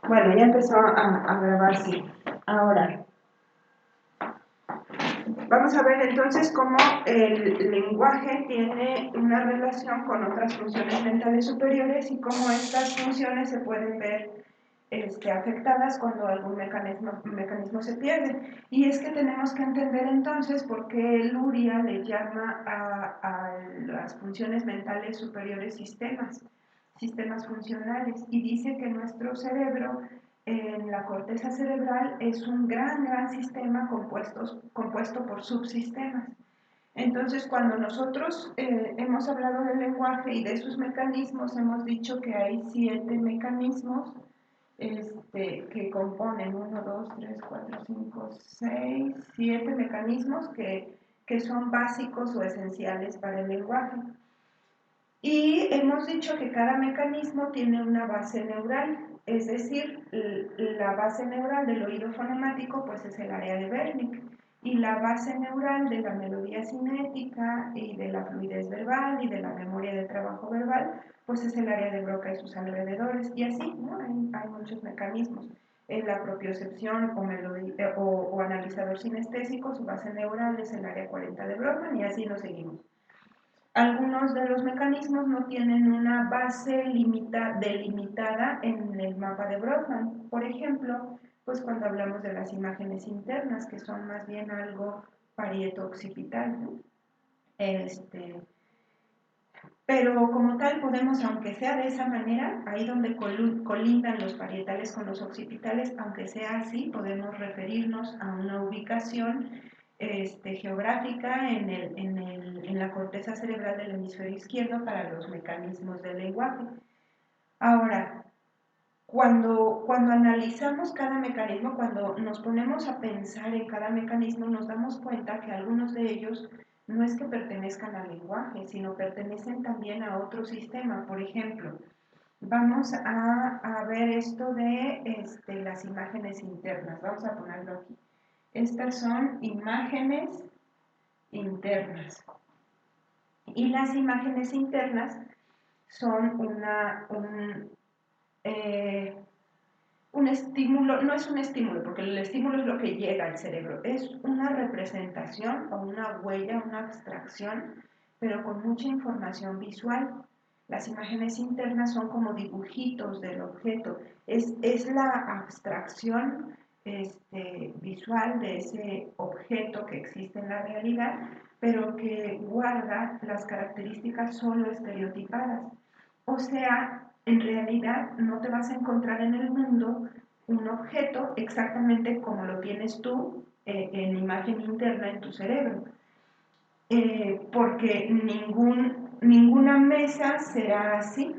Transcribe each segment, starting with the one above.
Bueno, ya empezó a grabarse. Ahora, vamos a ver entonces cómo el lenguaje tiene una relación con otras funciones mentales superiores y cómo estas funciones se pueden ver afectadas cuando algún mecanismo se pierde. Y es que tenemos que entender entonces por qué Luria le llama a las funciones mentales superiores sistemas funcionales, y dice que nuestro cerebro en la corteza cerebral es un gran sistema compuesto por subsistemas. Entonces, cuando nosotros hemos hablado del lenguaje y de sus mecanismos, hemos dicho que hay 7 mecanismos que componen 1, 2, 3, 4, 5, 6, 7 mecanismos que son básicos o esenciales para el lenguaje. Y hemos dicho que cada mecanismo tiene una base neural, es decir, la base neural del oído fonemático pues es el área de Wernicke, y la base neural de la melodía cinética y de la fluidez verbal y de la memoria de trabajo verbal pues es el área de Broca y sus alrededores, y así, ¿no? Hay muchos mecanismos. La propiocepción o analizador sinestésico, su base neural es el área 40 de Brodmann, y así nos seguimos. Algunos de los mecanismos no tienen una base delimitada en el mapa de Brodmann. Por ejemplo, pues cuando hablamos de las imágenes internas, que son más bien algo parieto-occipital, ¿no? Pero como tal podemos, aunque sea de esa manera, ahí donde colindan los parietales con los occipitales, aunque sea así, podemos referirnos a una ubicación geográfica en la corteza cerebral del hemisferio izquierdo para los mecanismos del lenguaje. Ahora, cuando analizamos cada mecanismo, cuando nos ponemos a pensar en cada mecanismo, nos damos cuenta que algunos de ellos no es que pertenezcan al lenguaje, sino pertenecen también a otro sistema. Por ejemplo, vamos a ver esto de las imágenes internas. Vamos a ponerlo aquí. Estas son imágenes internas. Y las imágenes internas son un estímulo, no es un estímulo, porque el estímulo es lo que llega al cerebro, es una representación o una huella, una abstracción, pero con mucha información visual. Las imágenes internas son como dibujitos del objeto, es la abstracción visual de ese objeto que existe en la realidad, pero que guarda las características solo estereotipadas. O sea, en realidad no te vas a encontrar en el mundo un objeto exactamente como lo tienes tú en imagen interna en tu cerebro, porque ninguna mesa será así.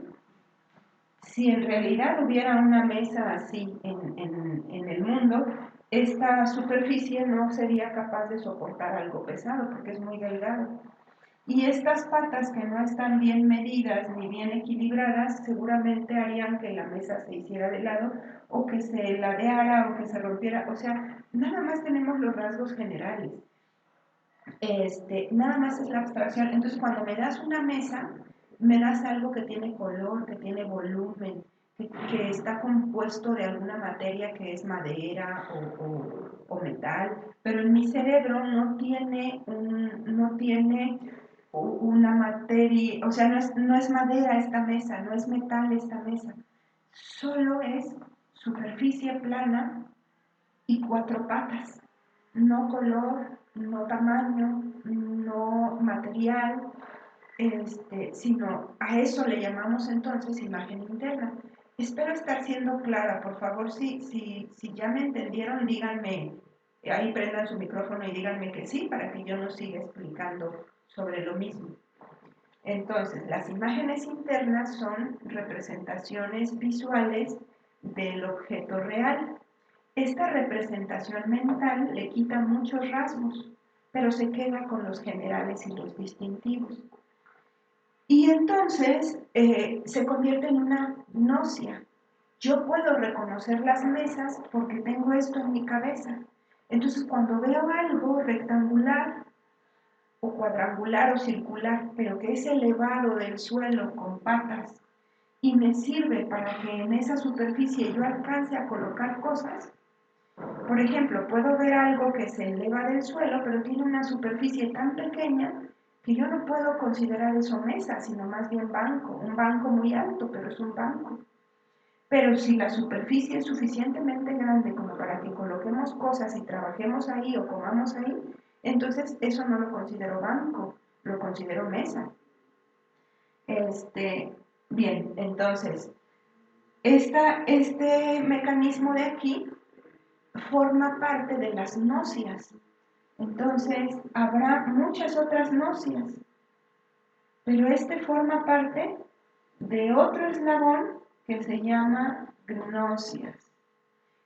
Si en realidad hubiera una mesa así en el mundo, esta superficie no sería capaz de soportar algo pesado porque es muy delgado. Y estas patas que no están bien medidas ni bien equilibradas seguramente harían que la mesa se hiciera de lado o que se ladeara o que se rompiera. O sea, nada más tenemos los rasgos generales. Nada más es la abstracción. Entonces, cuando me das una mesa, me das algo que tiene color, que tiene volumen, que está compuesto de alguna materia que es madera o metal, pero en mi cerebro no tiene una materia, o sea, no es madera esta mesa, no es metal esta mesa, solo es superficie plana y 4 patas, no color, no tamaño, no material, sino a eso le llamamos entonces imagen interna. Espero estar siendo clara, por favor, si ya me entendieron, díganme, ahí prendan su micrófono y díganme que sí, para que yo no siga explicando sobre lo mismo. Entonces, las imágenes internas son representaciones visuales del objeto real. Esta representación mental le quita muchos rasgos, pero se queda con los generales y los distintivos. Y entonces se convierte en una gnosia. Yo puedo reconocer las mesas porque tengo esto en mi cabeza. Entonces, cuando veo algo rectangular o cuadrangular o circular, pero que es elevado del suelo con patas y me sirve para que en esa superficie yo alcance a colocar cosas. Por ejemplo, puedo ver algo que se eleva del suelo, pero tiene una superficie tan pequeña que yo no puedo considerar eso mesa, sino más bien banco. Un banco muy alto, pero es un banco. Pero si la superficie es suficientemente grande como para que coloquemos cosas y trabajemos ahí o comamos ahí, entonces eso no lo considero banco, lo considero mesa. Bien, entonces, este mecanismo de aquí forma parte de las nocias. Entonces, habrá muchas otras nocias, pero este forma parte de otro eslabón que se llama gnosias.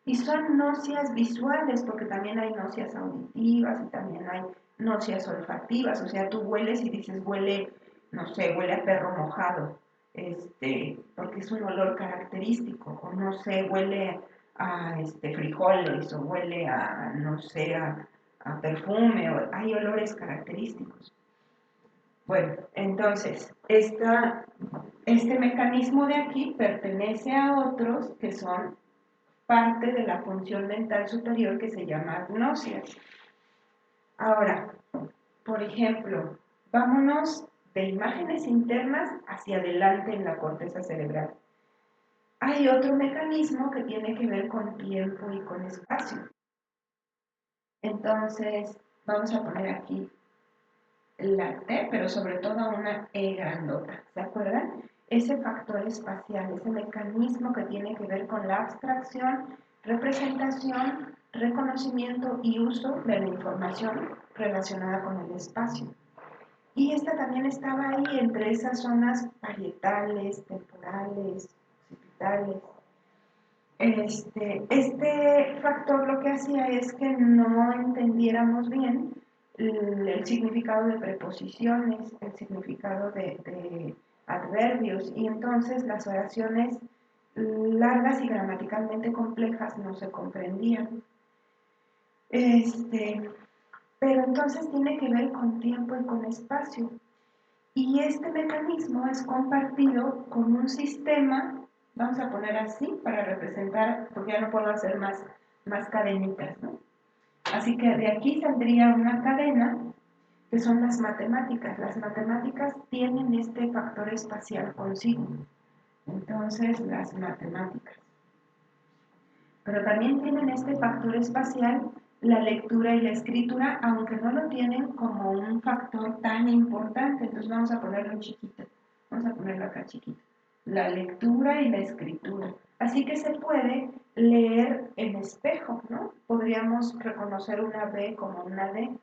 Y son nocias visuales, porque también hay nocias auditivas y también hay nocias olfativas. O sea, tú hueles y dices, huele, no sé, huele a perro mojado, porque es un olor característico. O no sé, huele a frijoles, o huele a, no sé, a perfume, o hay olores característicos. Bueno, entonces, este mecanismo de aquí pertenece a otros que son parte de la función mental superior que se llama agnosias. Ahora, por ejemplo, vámonos de imágenes internas hacia adelante en la corteza cerebral. Hay otro mecanismo que tiene que ver con tiempo y con espacio. Entonces, vamos a poner aquí la T, pero sobre todo una E grandota. ¿Se acuerdan? Ese factor espacial, ese mecanismo que tiene que ver con la abstracción, representación, reconocimiento y uso de la información relacionada con el espacio. Y esta también estaba ahí entre esas zonas parietales, temporales, occipitales. Este factor lo que hacía es que no entendiéramos bien el significado de preposiciones, el significado de adverbios, y entonces las oraciones largas y gramaticalmente complejas no se comprendían. Pero entonces tiene que ver con tiempo y con espacio. Y este mecanismo es compartido con un sistema, vamos a poner así para representar, porque ya no puedo hacer más cadenitas, ¿no? Así que de aquí saldría una cadena que son las matemáticas. Las matemáticas tienen este factor espacial consigo. Entonces, las matemáticas. Pero también tienen este factor espacial la lectura y la escritura, aunque no lo tienen como un factor tan importante. Entonces vamos a ponerlo chiquito. Vamos a ponerlo acá chiquito. La lectura y la escritura. Así que se puede leer en espejo, ¿no? Podríamos reconocer una B como una D.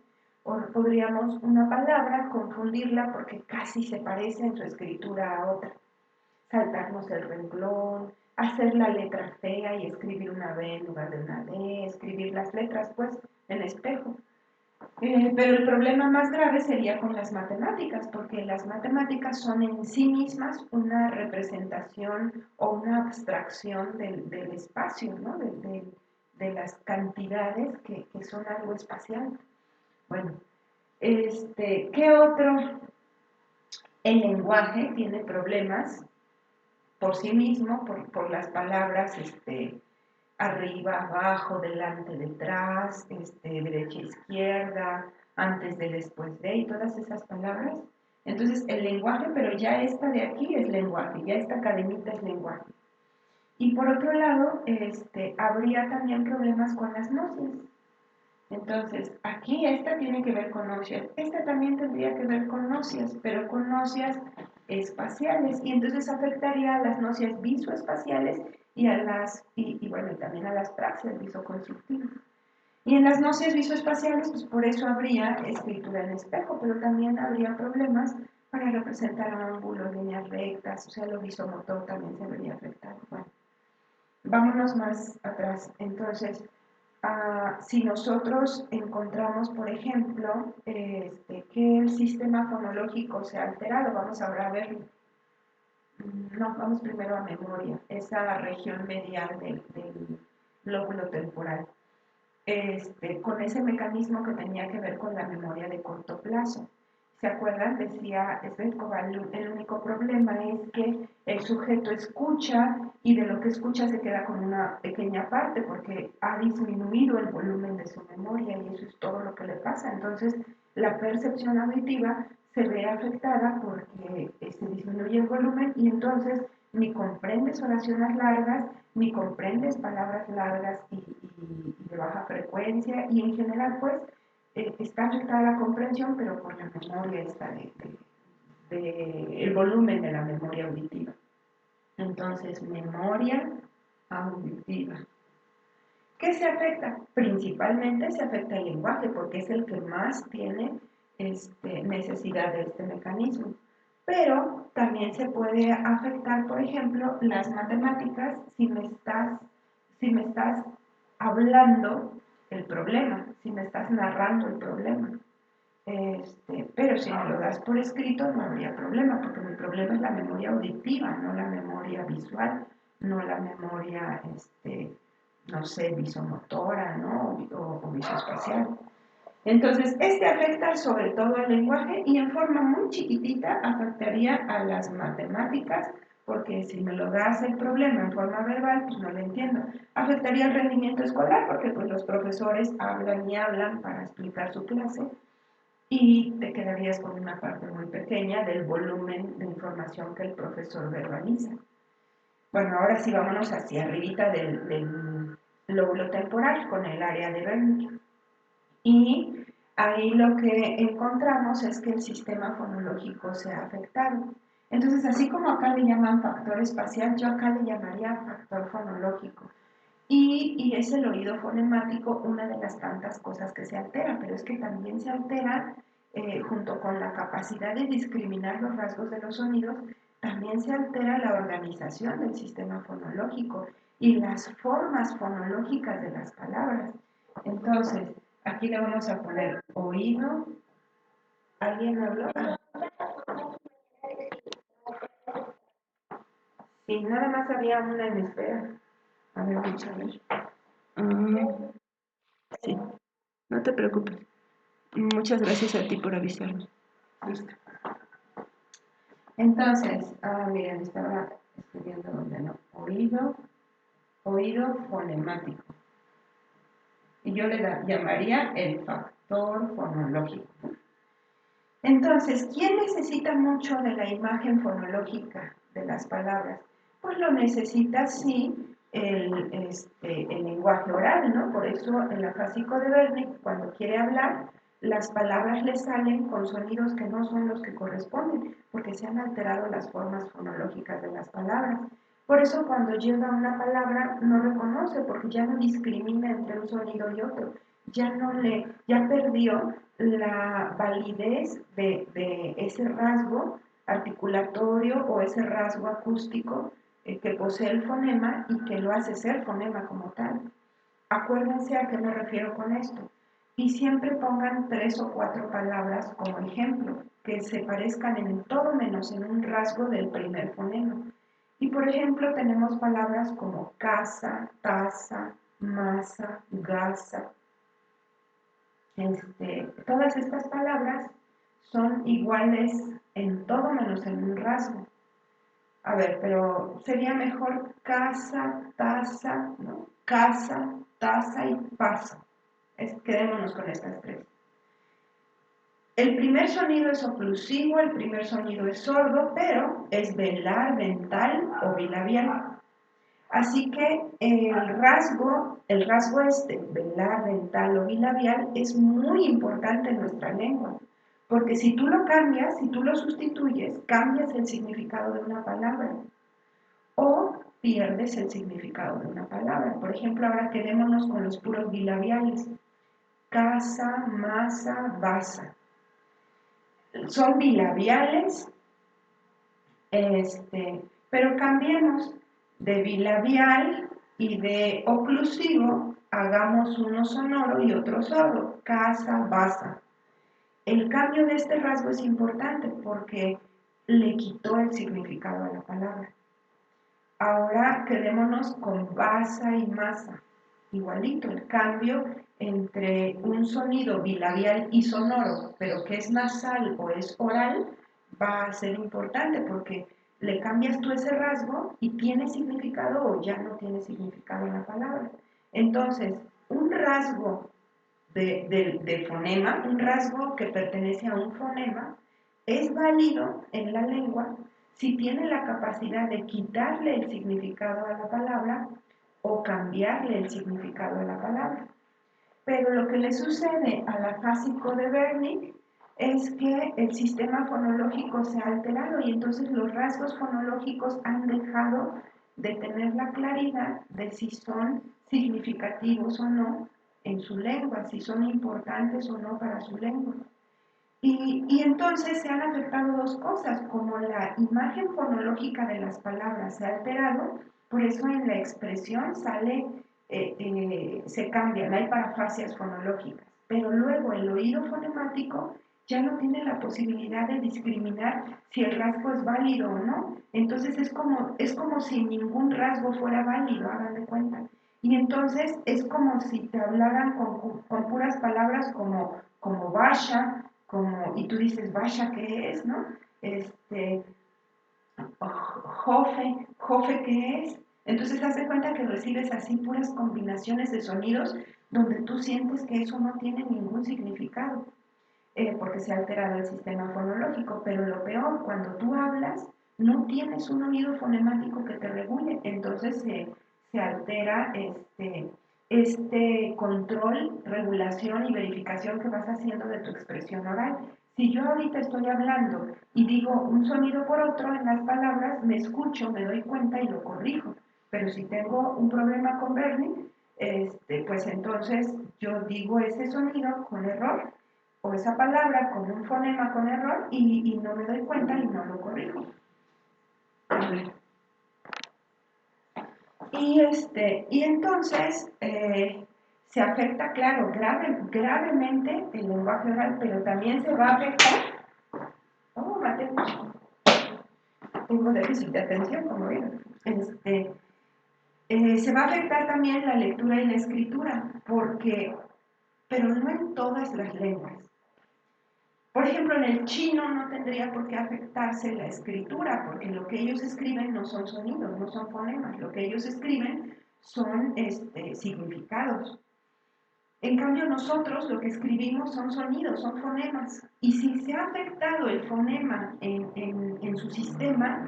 O podríamos una palabra confundirla porque casi se parece en su escritura a otra. Saltarnos el renglón, hacer la letra fea y escribir una B en lugar de una D, escribir las letras pues en espejo. Pero el problema más grave sería con las matemáticas, porque las matemáticas son en sí mismas una representación o una abstracción del espacio, ¿no? De las cantidades que son algo espacial. Bueno, ¿qué otro? El lenguaje tiene problemas por sí mismo, por las palabras arriba, abajo, delante, detrás, derecha, izquierda, antes de, después de, y todas esas palabras. Entonces, el lenguaje, pero ya esta de aquí es lenguaje, ya esta cadenita es lenguaje. Y por otro lado, habría también problemas con las gnosis. Entonces, aquí esta tiene que ver con nocias, esta también tendría que ver con nocias, pero con nocias espaciales, y entonces afectaría a las nocias visoespaciales y bueno, y también a las praxias visoconstructivas. Y en las nocias visoespaciales, pues por eso habría escritura en espejo, pero también habría problemas para representar ángulos, líneas rectas, o sea, lo visomotor también se vería afectado. Bueno, vámonos más atrás. Entonces, si nosotros encontramos, por ejemplo, que el sistema fonológico se ha alterado, vamos ahora a verlo. No, vamos primero a memoria, esa región medial del lóbulo temporal, con ese mecanismo que tenía que ver con la memoria de corto plazo. ¿Se acuerdan? Decía Svetkoval, el único problema es que el sujeto escucha y de lo que escucha se queda con una pequeña parte porque ha disminuido el volumen de su memoria y eso es todo lo que le pasa. Entonces, la percepción auditiva se ve afectada porque se disminuye el volumen y entonces ni comprendes oraciones largas, ni comprendes palabras largas y de baja frecuencia y en general pues está afectada la comprensión, pero por la memoria está el volumen de la memoria auditiva. Entonces, memoria auditiva. ¿Qué se afecta? Principalmente se afecta el lenguaje, porque es el que más tiene necesidad de este mecanismo. Pero también se puede afectar, por ejemplo, las matemáticas si me estás hablando el problema, si me estás narrando el problema. Pero si me lo das por escrito no habría problema, porque mi problema es la memoria auditiva, no la memoria visual, no la memoria, no sé, visomotora, ¿no? O visoespacial. Entonces, afecta sobre todo al lenguaje y en forma muy chiquitita afectaría a las matemáticas, porque si me lo das el problema en forma verbal, pues no lo entiendo. Afectaría el rendimiento escolar, porque pues los profesores hablan y hablan para explicar su clase, y te quedarías con una parte muy pequeña del volumen de información que el profesor verbaliza. Bueno, ahora sí vámonos hacia arribita del lóbulo temporal con el área de Wernicke. Y ahí lo que encontramos es que el sistema fonológico se ha afectado. Entonces, así como acá le llaman factor espacial, yo acá le llamaría factor fonológico. Y es el oído fonemático una de las tantas cosas que se altera, pero es que también se altera junto con la capacidad de discriminar los rasgos de los sonidos, también se altera la organización del sistema fonológico y las formas fonológicas de las palabras. Entonces, aquí le vamos a poner oído. ¿Alguien habló? Sí, nada más había una en espera. A ver, vamos a ver. Sí, no te preocupes. Muchas gracias a ti por avisarme. Listo. Entonces, miren, estaba escribiendo donde no. Oído fonemático. Y yo le llamaría el factor fonológico. Entonces, ¿quién necesita mucho de la imagen fonológica de las palabras? Pues lo necesita, sí, el lenguaje oral, ¿no? Por eso el afásico de Wernicke, cuando quiere hablar, las palabras le salen con sonidos que no son los que corresponden, porque se han alterado las formas fonológicas de las palabras. Por eso cuando llega una palabra no reconoce, porque ya no discrimina entre un sonido y otro, ya perdió la validez de ese rasgo articulatorio o ese rasgo acústico que posee el fonema y que lo hace ser fonema como tal. Acuérdense a qué me refiero con esto. Y siempre pongan 3 o 4 palabras como ejemplo, que se parezcan en todo menos en un rasgo del primer fonema. Y por ejemplo tenemos palabras como casa, taza, masa, gasa. Todas estas palabras son iguales en todo menos en un rasgo. A ver, pero sería mejor casa, taza, ¿no? Casa, taza y paso. Quedémonos con estas 3. El primer sonido es oclusivo, el primer sonido es sordo, pero es velar, dental o bilabial. Así que el rasgo velar, dental o bilabial, es muy importante en nuestra lengua. Porque si tú lo cambias, si tú lo sustituyes, cambias el significado de una palabra o pierdes el significado de una palabra. Por ejemplo, ahora quedémonos con los puros bilabiales. Casa, masa, basa. Son bilabiales, pero cambiemos de bilabial y de oclusivo, hagamos uno sonoro y otro sordo. Casa, basa. El cambio de este rasgo es importante porque le quitó el significado a la palabra. Ahora quedémonos con basa y masa. Igualito, el cambio entre un sonido bilabial y sonoro, pero que es nasal o es oral, va a ser importante porque le cambias tú ese rasgo y tiene significado o ya no tiene significado en la palabra. Entonces, un rasgo de fonema, un rasgo que pertenece a un fonema, es válido en la lengua si tiene la capacidad de quitarle el significado a la palabra o cambiarle el significado a la palabra. Pero lo que le sucede al afásico de Wernicke es que el sistema fonológico se ha alterado y entonces los rasgos fonológicos han dejado de tener la claridad de si son significativos o no en su lengua, si son importantes o no para su lengua. Y entonces se han afectado dos cosas, como la imagen fonológica de las palabras se ha alterado, por eso en la expresión se cambian, hay parafasias fonológicas, pero luego el oído fonemático ya no tiene la posibilidad de discriminar si el rasgo es válido o no, entonces es como si ningún rasgo fuera válido, hagan de cuenta. Y entonces es como si te hablaran con puras palabras como vaya, y tú dices, vaya, ¿qué es? ¿No? Jofe, ¿qué es? Entonces, haz de cuenta que recibes así puras combinaciones de sonidos donde tú sientes que eso no tiene ningún significado, porque se ha alterado el sistema fonológico. Pero lo peor, cuando tú hablas, no tienes un oído fonemático que te regule, entonces se altera este control, regulación y verificación que vas haciendo de tu expresión oral. Si yo ahorita estoy hablando y digo un sonido por otro en las palabras, me escucho, me doy cuenta y lo corrijo. Pero si tengo un problema con Wernicke, pues entonces yo digo ese sonido con error o esa palabra con un fonema con error y no me doy cuenta y no lo corrijo. Y entonces se afecta, claro, gravemente el lenguaje oral, pero también se va a afectar. Oh, Mateo, tengo déficit de atención, como vieron. Se va a afectar también la lectura y la escritura, pero no en todas las lenguas. Por ejemplo, en el chino no tendría por qué afectarse la escritura, porque lo que ellos escriben no son sonidos, no son fonemas, lo que ellos escriben son significados. En cambio, nosotros lo que escribimos son sonidos, son fonemas. Y si se ha afectado el fonema en su sistema,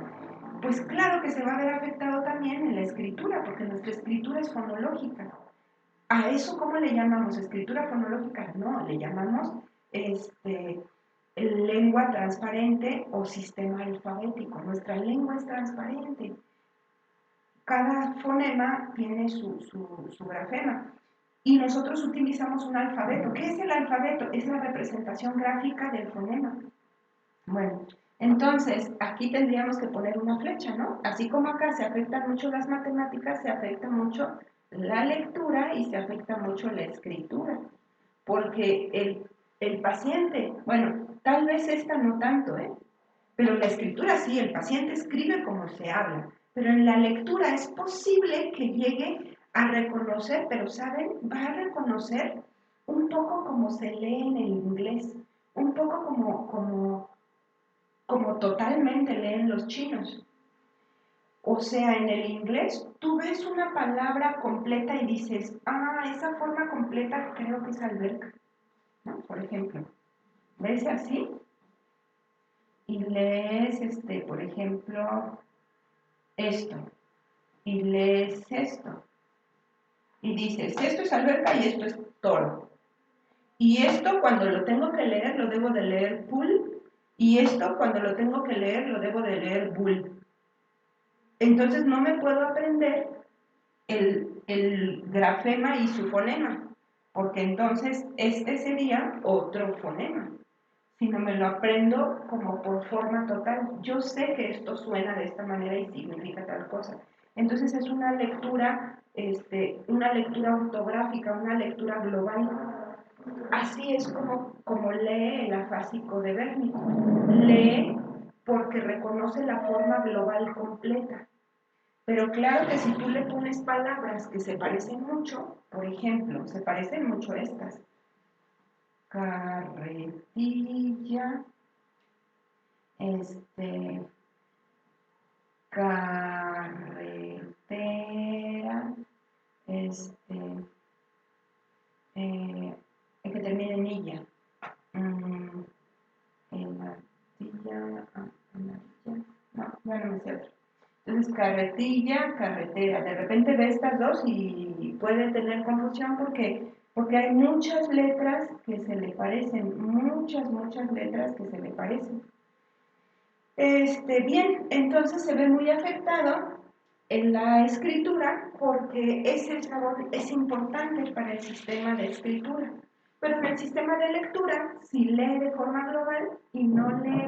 pues claro que se va a ver afectado también en la escritura, porque nuestra escritura es fonológica. ¿A eso cómo le llamamos? ¿Escritura fonológica? No, le llamamos lengua transparente o sistema alfabético. Nuestra lengua es transparente. Cada fonema tiene su grafema. Y nosotros utilizamos un alfabeto. ¿Qué es el alfabeto? Es la representación gráfica del fonema. Bueno, entonces aquí tendríamos que poner una flecha, ¿no? Así como acá se afectan mucho las matemáticas, se afecta mucho la lectura y se afecta mucho la escritura. Porque el paciente, bueno, tal vez esta no tanto, ¿eh? Pero la escritura sí, el paciente escribe como se habla. Pero en la lectura es posible que llegue a reconocer, pero ¿saben? Va a reconocer un poco como se lee en el inglés, un poco como totalmente leen los chinos. O sea, en el inglés tú ves una palabra completa y dices, esa forma completa creo que es alberca, ¿no? Por ejemplo, ves así y lees, por ejemplo, esto, y lees esto, y dices, esto es alberca y esto es toro. Y esto cuando lo tengo que leer lo debo de leer pool, y esto cuando lo tengo que leer lo debo de leer bull. Entonces no me puedo aprender el grafema y su fonema, porque entonces este sería otro fonema. Si no me lo aprendo como por forma total, yo sé que esto suena de esta manera y significa tal cosa. Entonces es una lectura ortográfica, una lectura global. Así es como lee el afásico de Wernicke. Lee porque reconoce la forma global completa. Pero claro que si tú le pones palabras que se parecen mucho, por ejemplo, se parecen mucho estas. Carretilla, carretera, el que termine en illa. En artilla, no, ya no me sé otro. Entonces, carretilla, carretera. De repente ve estas dos y puede tener confusión porque hay muchas letras que se le parecen, muchas letras que se le parecen. Bien, entonces se ve muy afectado en la escritura porque ese eslabón es importante para el sistema de escritura. Pero en el sistema de lectura, si lee de forma global y no lee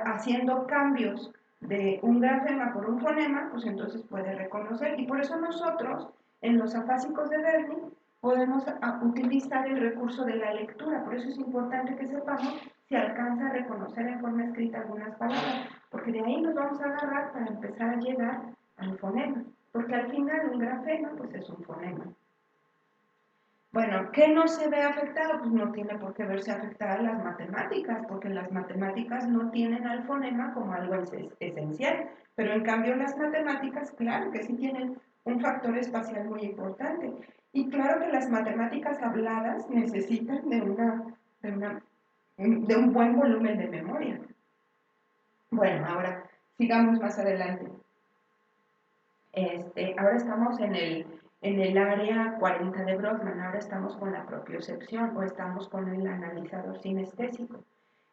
haciendo cambios de un grafema por un fonema, pues entonces puede reconocer. Y por eso nosotros, en los afásicos de Berning, podemos utilizar el recurso de la lectura. Por eso es importante que sepamos si alcanza a reconocer en forma escrita algunas palabras, porque de ahí nos vamos a agarrar para empezar a llegar al fonema. Porque al final un grafema pues es un fonema. Bueno, ¿qué no se ve afectado? Pues no tiene por qué verse afectadas las matemáticas, porque las matemáticas no tienen al fonema como algo esencial, pero en cambio las matemáticas, claro que sí tienen un factor espacial muy importante. Y claro que las matemáticas habladas necesitan de un buen volumen de memoria. Bueno, ahora sigamos más adelante. Ahora estamos en el área 40 de Brodmann, ahora estamos con la propiocepción o estamos con el analizador sinestésico.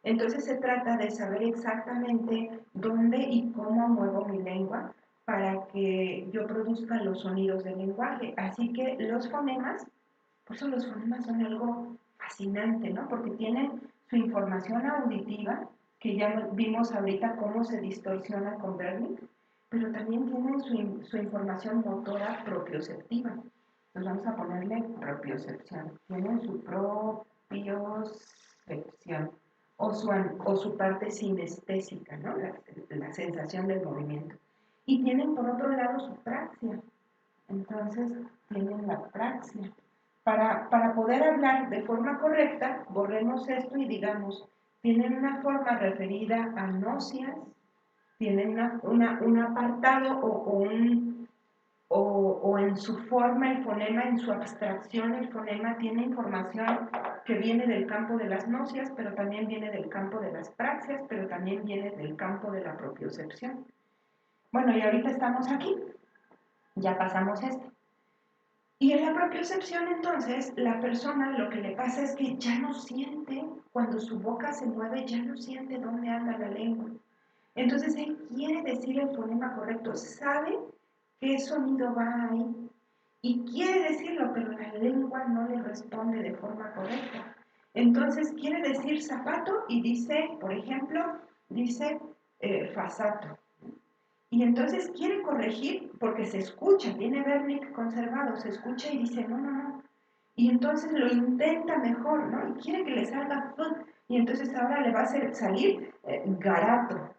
Entonces se trata de saber exactamente dónde y cómo muevo mi lengua para que yo produzca los sonidos del lenguaje. Así que los fonemas, por eso los fonemas son algo fascinante, ¿no? Porque tienen su información auditiva, que ya vimos ahorita cómo se distorsiona con Berning, pero también tienen su información motora propioceptiva. Entonces vamos a ponerle propiocepción. Tienen su propiocepción o su parte sinestésica, ¿no? La sensación del movimiento. Y tienen por otro lado su praxia. Entonces tienen la praxia. Para poder hablar de forma correcta, borremos esto y digamos, tienen una forma referida a nocias, tienen un apartado o en su forma el fonema, en su abstracción el fonema tiene información que viene del campo de las nocias, pero también viene del campo de las praxias, pero también viene del campo de la propiocepción. Bueno, y ahorita estamos aquí, ya pasamos esto. Y en la propiocepción, entonces, la persona lo que le pasa es que ya no siente, cuando su boca se mueve, ya no siente dónde anda la lengua. Entonces, él quiere decir el fonema correcto, sabe qué sonido va ahí y quiere decirlo, pero la lengua no le responde de forma correcta. Entonces, quiere decir zapato y dice, por ejemplo, dice fasato. Y entonces quiere corregir porque se escucha, tiene Wernicke conservado, se escucha y dice, no, no, no. Y entonces lo intenta mejor, ¿no? Y quiere que le salga, y entonces ahora le va a hacer salir garato.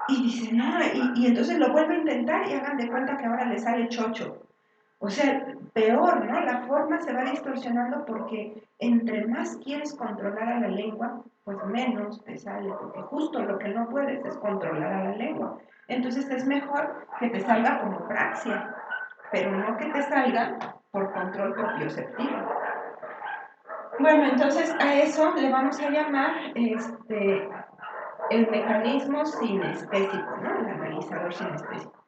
Y dice, no, y entonces lo vuelve a intentar y hagan de cuenta que ahora le sale chocho. O sea, peor, ¿no? La forma se va distorsionando porque entre más quieres controlar a la lengua, pues menos te sale, porque justo lo que no puedes es controlar a la lengua. Entonces es mejor que te salga como praxia, pero no que te salga por control propioceptivo. Bueno, entonces a eso le vamos a llamar el mecanismo sinestésico, ¿no? El analizador sinestésico.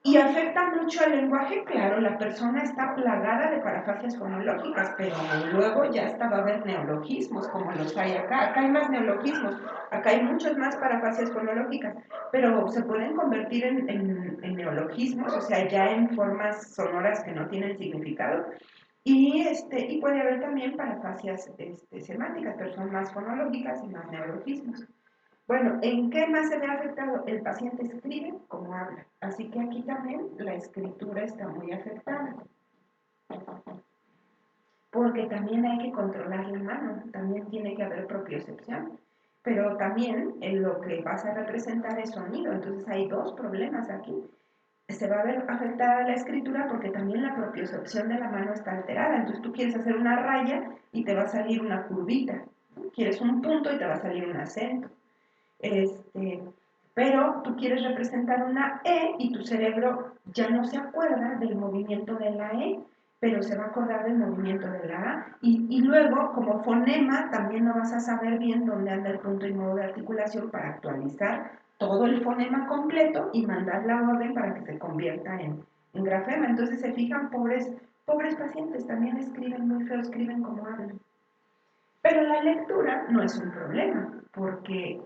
Y afecta mucho al lenguaje, claro, la persona está plagada de parafasias fonológicas, pero luego ya hasta va a haber neologismos como los hay acá. Acá hay más neologismos, acá hay muchos más parafasias fonológicas, pero se pueden convertir en neologismos, o sea, ya en formas sonoras que no tienen significado. Y puede haber también parafasias semánticas, pero son más fonológicas y más neologismos. Bueno, ¿en qué más se ve afectado? El paciente escribe como habla, así que aquí también la escritura está muy afectada, porque también hay que controlar la mano, también tiene que haber propiocepción. pero también en lo que vas a representar es sonido. Entonces hay dos problemas aquí. Se va a ver afectada la escritura porque también la propiocepción de la mano está alterada. Entonces tú quieres hacer una raya y te va a salir una curvita. Quieres un punto y te va a salir un acento. Pero tú quieres representar una E y tu cerebro ya no se acuerda del movimiento de la E, pero se va a acordar del movimiento de la A. Y luego, como fonema, también no vas a saber bien dónde anda el punto y modo de articulación para actualizar todo el fonema completo y mandar la orden para que se convierta en grafema. Entonces se fijan, pobres pacientes, también escriben muy feo, escriben como hablan. Pero la lectura no es un problema, porque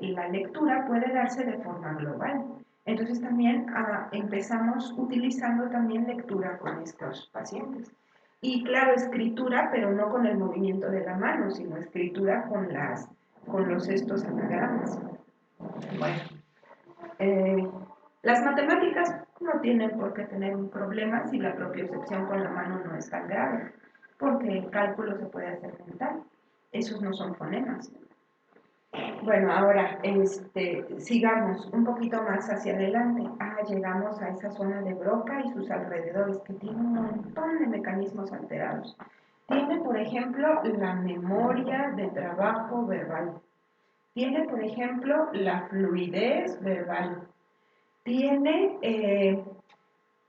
la lectura puede darse de forma global. Entonces también empezamos utilizando también lectura con estos pacientes. Y claro, escritura, pero no con el movimiento de la mano, sino escritura con los estos anagramas. Bueno, eh, las matemáticas no tienen por qué tener un problema si la propiocepción con la mano no es tan grave, porque el cálculo se puede hacer mental. Esos no son fonemas. Bueno, ahora sigamos un poquito más hacia adelante. Llegamos a esa zona de Broca y sus alrededores, que tiene un montón de mecanismos alterados. Tiene, por ejemplo, la memoria de trabajo verbal. Tiene, por ejemplo, la fluidez verbal. Tiene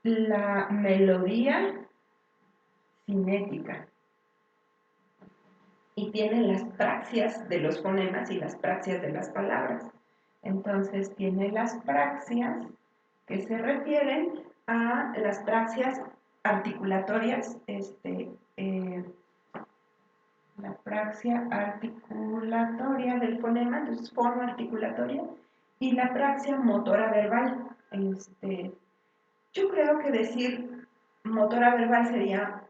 la melodía cinética. Y tiene las praxias de los fonemas y las praxias de las palabras. Entonces tiene las praxias que se refieren a las praxias articulatorias, la praxia articulatoria del fonema, entonces forma articulatoria, y la praxia motora verbal. Yo creo que decir motora verbal sería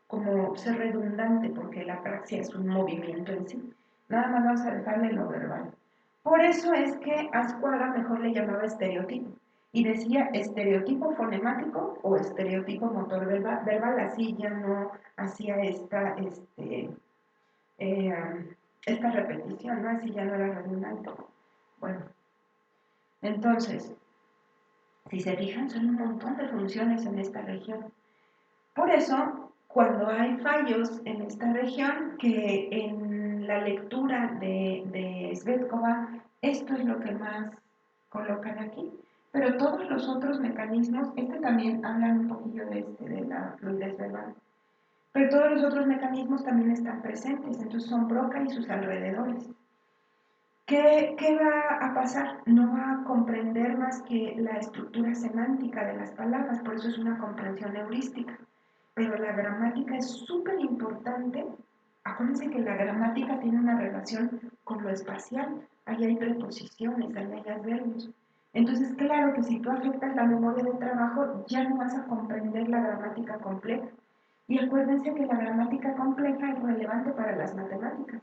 como ser redundante, porque la praxia es un movimiento en sí. Nada más vamos a dejarle lo verbal. Por eso es que Ascuaga mejor le llamaba estereotipo. Y decía estereotipo fonemático o estereotipo motor verbal, así ya no hacía esta repetición, ¿no? Así ya no era redundante. Bueno, entonces, si se fijan, son un montón de funciones en esta región. Por eso, cuando hay fallos en esta región, que en la lectura de Svetkova, esto es lo que más colocan aquí. Pero todos los otros mecanismos, también hablan un poquillo de la fluidez verbal, pero todos los otros mecanismos también están presentes, entonces son Broca y sus alrededores. ¿Qué va a pasar? No va a comprender más que la estructura semántica de las palabras, por eso es una comprensión heurística. Pero la gramática es súper importante. Acuérdense que la gramática tiene una relación con lo espacial. Ahí hay preposiciones, ahí hay adverbios. Entonces, claro que si tú afectas la memoria de trabajo, ya no vas a comprender la gramática compleja. Y acuérdense que la gramática compleja es relevante para las matemáticas.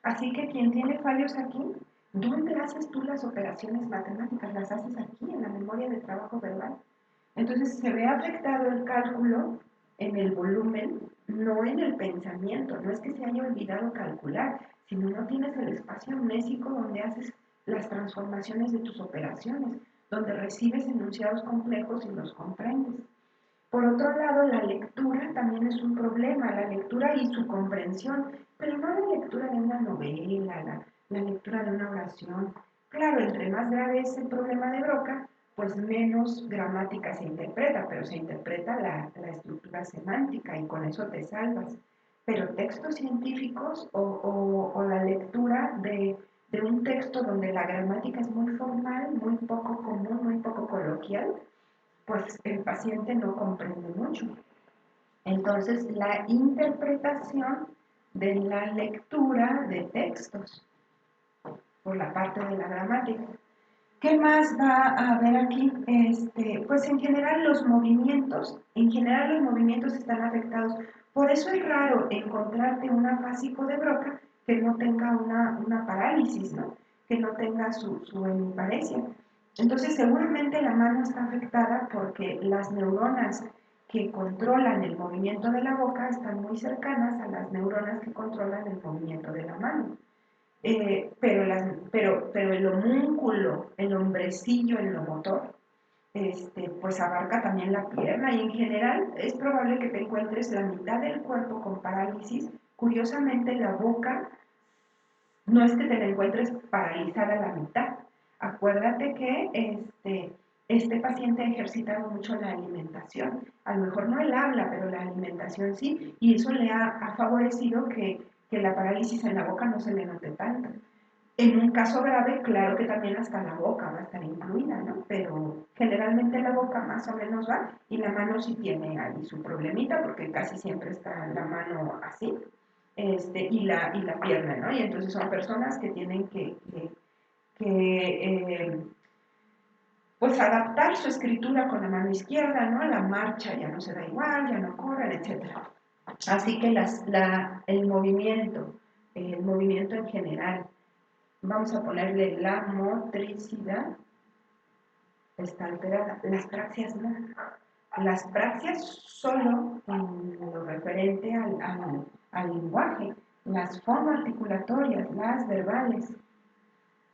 Así que quien tiene fallos aquí, ¿dónde haces tú las operaciones matemáticas? Las haces aquí, en la memoria de trabajo verbal. Entonces se ve afectado el cálculo en el volumen, no en el pensamiento. No es que se haya olvidado calcular, sino no tienes el espacio amnésico donde haces las transformaciones de tus operaciones, donde recibes enunciados complejos y los comprendes. Por otro lado, la lectura también es un problema, la lectura y su comprensión, pero no la lectura de una novela, la lectura de una oración. Claro, entre más grave es el problema de Broca, pues menos gramática se interpreta, pero se interpreta la estructura semántica y con eso te salvas. Pero textos científicos o la lectura de un texto donde la gramática es muy formal, muy poco común, muy poco coloquial, pues el paciente no comprende mucho. Entonces, la interpretación de la lectura de textos por la parte de la gramática. ¿Qué más va a haber aquí? Pues en general los movimientos están afectados. Por eso es raro encontrarte un afásico de Broca que no tenga una parálisis, ¿no? Que no tenga su hemiparesia. Entonces seguramente la mano está afectada porque las neuronas que controlan el movimiento de la boca están muy cercanas a las neuronas que controlan el movimiento de la mano. pero el homúnculo, el hombrecillo en lo motor, pues abarca también la pierna y en general es probable que te encuentres la mitad del cuerpo con parálisis. Curiosamente, la boca no es que te la encuentres paralizada a la mitad. Acuérdate que este paciente ha ejercitado mucho la alimentación. A lo mejor no el habla, pero la alimentación sí, y eso le ha favorecido que la parálisis en la boca no se le note tanto. En un caso grave, claro que también hasta la boca va a estar incluida, ¿no? Pero generalmente la boca más o menos va y la mano sí tiene ahí su problemita porque casi siempre está la mano así y la pierna, ¿no? Y entonces son personas que tienen que pues adaptar su escritura con la mano izquierda, ¿no? La marcha ya no se da igual, ya no corren, etcétera. Así que el movimiento en general, vamos a ponerle la motricidad, está alterada. Las praxias no. Las praxias solo en lo referente al lenguaje, las fonoarticulatorias, las verbales.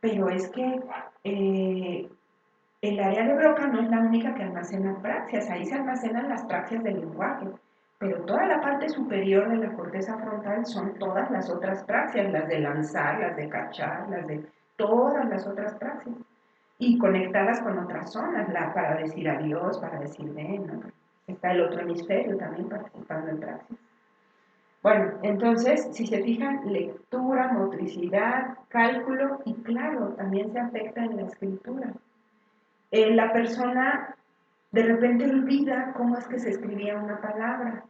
Pero es que el área de Broca no es la única que almacena praxias, ahí se almacenan las praxias del lenguaje, pero toda la parte superior de la corteza frontal son todas las otras praxias, las de lanzar, las de cachar, las de todas las otras praxias, y conectadas con otras zonas, para decir adiós, para decir ven, ¿no? Está el otro hemisferio también participando en praxias. Bueno, entonces, si se fijan, lectura, motricidad, cálculo y claro, también se afecta en la escritura. La persona de repente olvida cómo es que se escribía una palabra,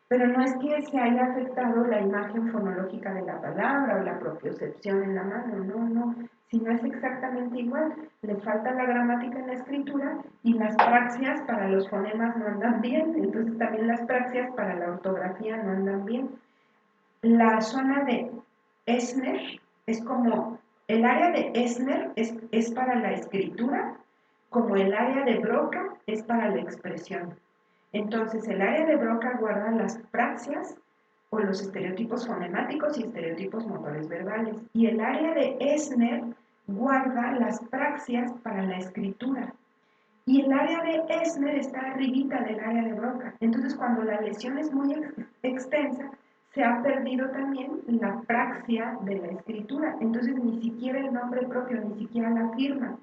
pero no es que se haya afectado la imagen fonológica de la palabra o la propiocepción en la mano, no, sino es exactamente igual. Le falta la gramática en la escritura y las praxias para los fonemas no andan bien, entonces también las praxias para la ortografía no andan bien. La zona de Esner es como, el área de Esner es para la escritura, como el área de Broca es para la expresión. Entonces, el área de Broca guarda las praxias o los estereotipos fonemáticos y estereotipos motores verbales. Y el área de Esner guarda las praxias para la escritura. Y el área de Esner está arribita del área de Broca. Entonces, cuando la lesión es muy extensa, se ha perdido también la praxia de la escritura. Entonces, ni siquiera el nombre propio, ni siquiera la firma.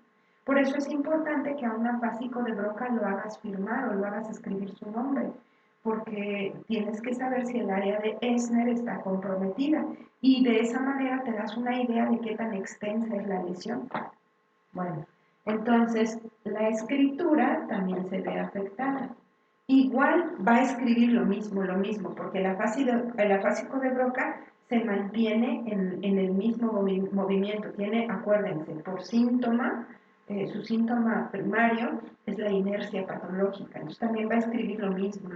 Por eso es importante que a un afásico de Broca lo hagas firmar o lo hagas escribir su nombre, porque tienes que saber si el área de Esner está comprometida y de esa manera te das una idea de qué tan extensa es la lesión. Bueno, entonces la escritura también se ve afectada. Igual va a escribir lo mismo, porque el afásico de Broca se mantiene en el mismo movimiento. Tiene, acuérdense, por síntoma, su síntoma primario es la inercia patológica. Entonces también va a escribir lo mismo.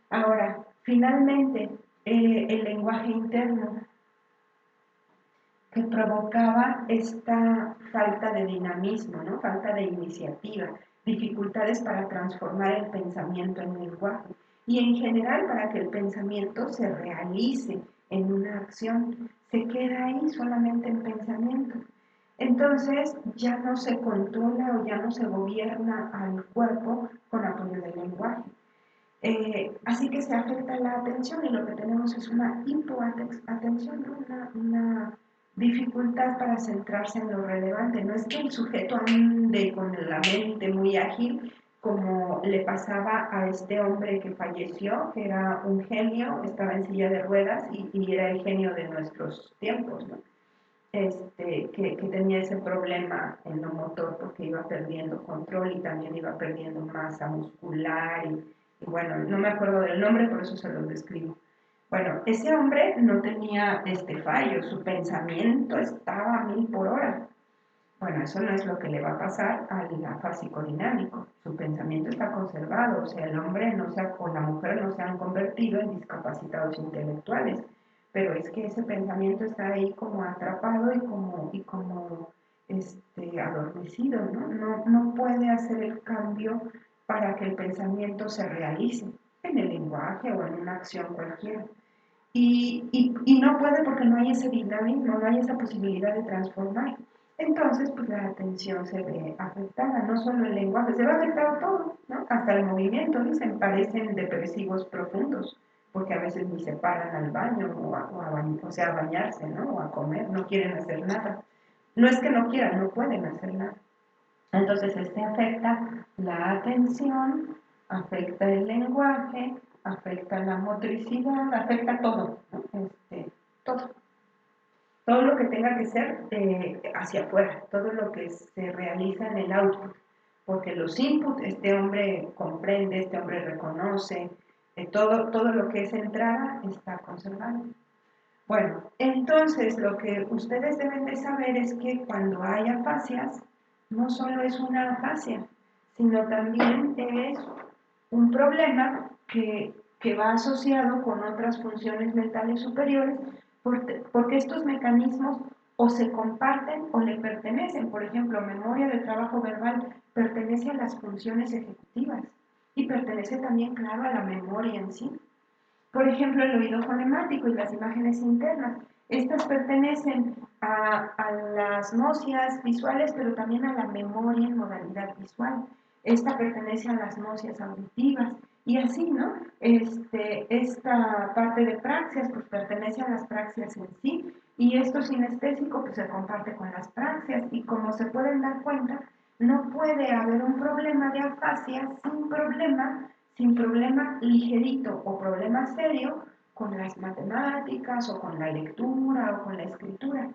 Ahora, finalmente, el lenguaje interno que provocaba esta falta de dinamismo, ¿no? Falta de iniciativa, dificultades para transformar el pensamiento en lenguaje y en general para que el pensamiento se realice en una acción, se queda ahí solamente en pensamiento. Entonces ya no se controla o ya no se gobierna al cuerpo con apoyo del lenguaje. Así que se afecta la atención y lo que tenemos es una hipoatención, ¿no? Una dificultad para centrarse en lo relevante. No es que el sujeto ande con la mente muy ágil, como le pasaba a este hombre que falleció, que era un genio, estaba en silla de ruedas y era el genio de nuestros tiempos, ¿no? Que tenía ese problema en lo motor porque iba perdiendo control y también iba perdiendo masa muscular y bueno, no me acuerdo del nombre, por eso se lo describo. Bueno, ese hombre no tenía este fallo, su pensamiento estaba a 1000 por hora. Bueno, eso no es lo que le va a pasar al afásico dinámico. Su pensamiento está conservado, o sea, el hombre o la mujer no se han convertido en discapacitados intelectuales, pero es que ese pensamiento está ahí como atrapado y como adormecido, ¿no? No puede hacer el cambio para que el pensamiento se realice en el lenguaje o en una acción cualquiera. y no puede porque no hay ese dinamismo, no hay esa posibilidad de transformar. Entonces, pues la atención se ve afectada, no solo el lenguaje, se ve afectado todo, ¿no? Hasta el movimiento, dicen, parecen depresivos profundos, porque a veces ni se paran al baño o sea, a bañarse, ¿no? O a comer, no quieren hacer nada. No es que no quieran, no pueden hacer nada. Entonces, este afecta la atención, afecta el lenguaje, afecta la motricidad, afecta todo, ¿no? Todo. Todo lo que tenga que ser hacia afuera, todo lo que se realiza en el output, porque los inputs, este hombre comprende, este hombre reconoce, todo lo que es entrada está conservado. Bueno, entonces lo que ustedes deben de saber es que cuando hay afasias, no solo es una afasia, sino también es un problema que va asociado con otras funciones mentales superiores, porque estos mecanismos o se comparten o le pertenecen. Por ejemplo, memoria de trabajo verbal pertenece a las funciones ejecutivas y pertenece también, claro, a la memoria en sí. Por ejemplo, el oído fonemático y las imágenes internas. Estas pertenecen a las nocias visuales, pero también a la memoria en modalidad visual. Esta pertenece a las nocias auditivas. Y así, ¿no? Esta parte de praxias, pues pertenece a las praxias en sí. Y esto sinestésico, pues se comparte con las praxias. Y como se pueden dar cuenta, no puede haber un problema de afasia sin problema ligerito o problema serio con las matemáticas o con la lectura o con la escritura.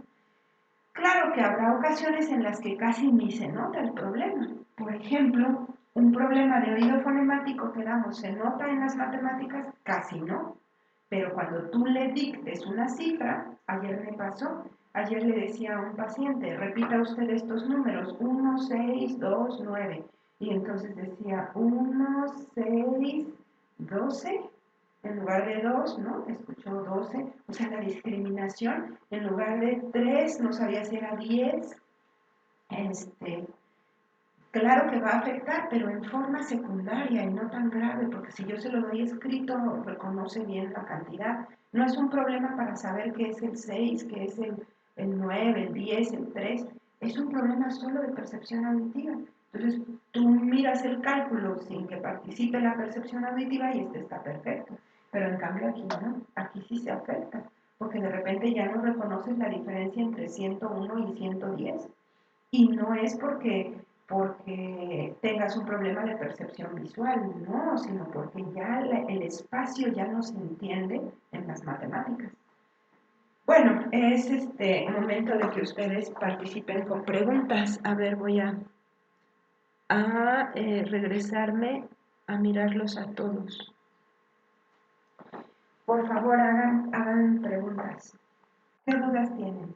Claro que habrá ocasiones en las que casi ni se nota el problema. Por ejemplo, un problema de oído fonemático que damos se nota en las matemáticas, casi no. Pero cuando tú le dictes una cifra, ayer me pasó, ayer le decía a un paciente, repita usted estos números, 1, 6, 2, 9. Y entonces decía 1, 6, 12, en lugar de 2, ¿no? Escuchó 12, o sea, la discriminación, en lugar de 3, no sabía si era 10, este, claro que va a afectar, pero en forma secundaria y no tan grave, porque si yo se lo doy escrito, reconoce bien la cantidad. No es un problema para saber qué es el 6, qué es el 9, el 10, el 3. Es un problema solo de percepción auditiva. Entonces, tú miras el cálculo sin que participe la percepción auditiva y este está perfecto. Pero en cambio aquí no, aquí sí se afecta, porque de repente ya no reconoces la diferencia entre 101 y 110 y no es porque tengas un problema de percepción visual, no, sino porque ya el espacio ya no se entiende en las matemáticas. Bueno, es momento de que ustedes participen con preguntas. A ver, voy a regresarme a mirarlos a todos. Por favor, hagan preguntas. ¿Qué dudas tienen?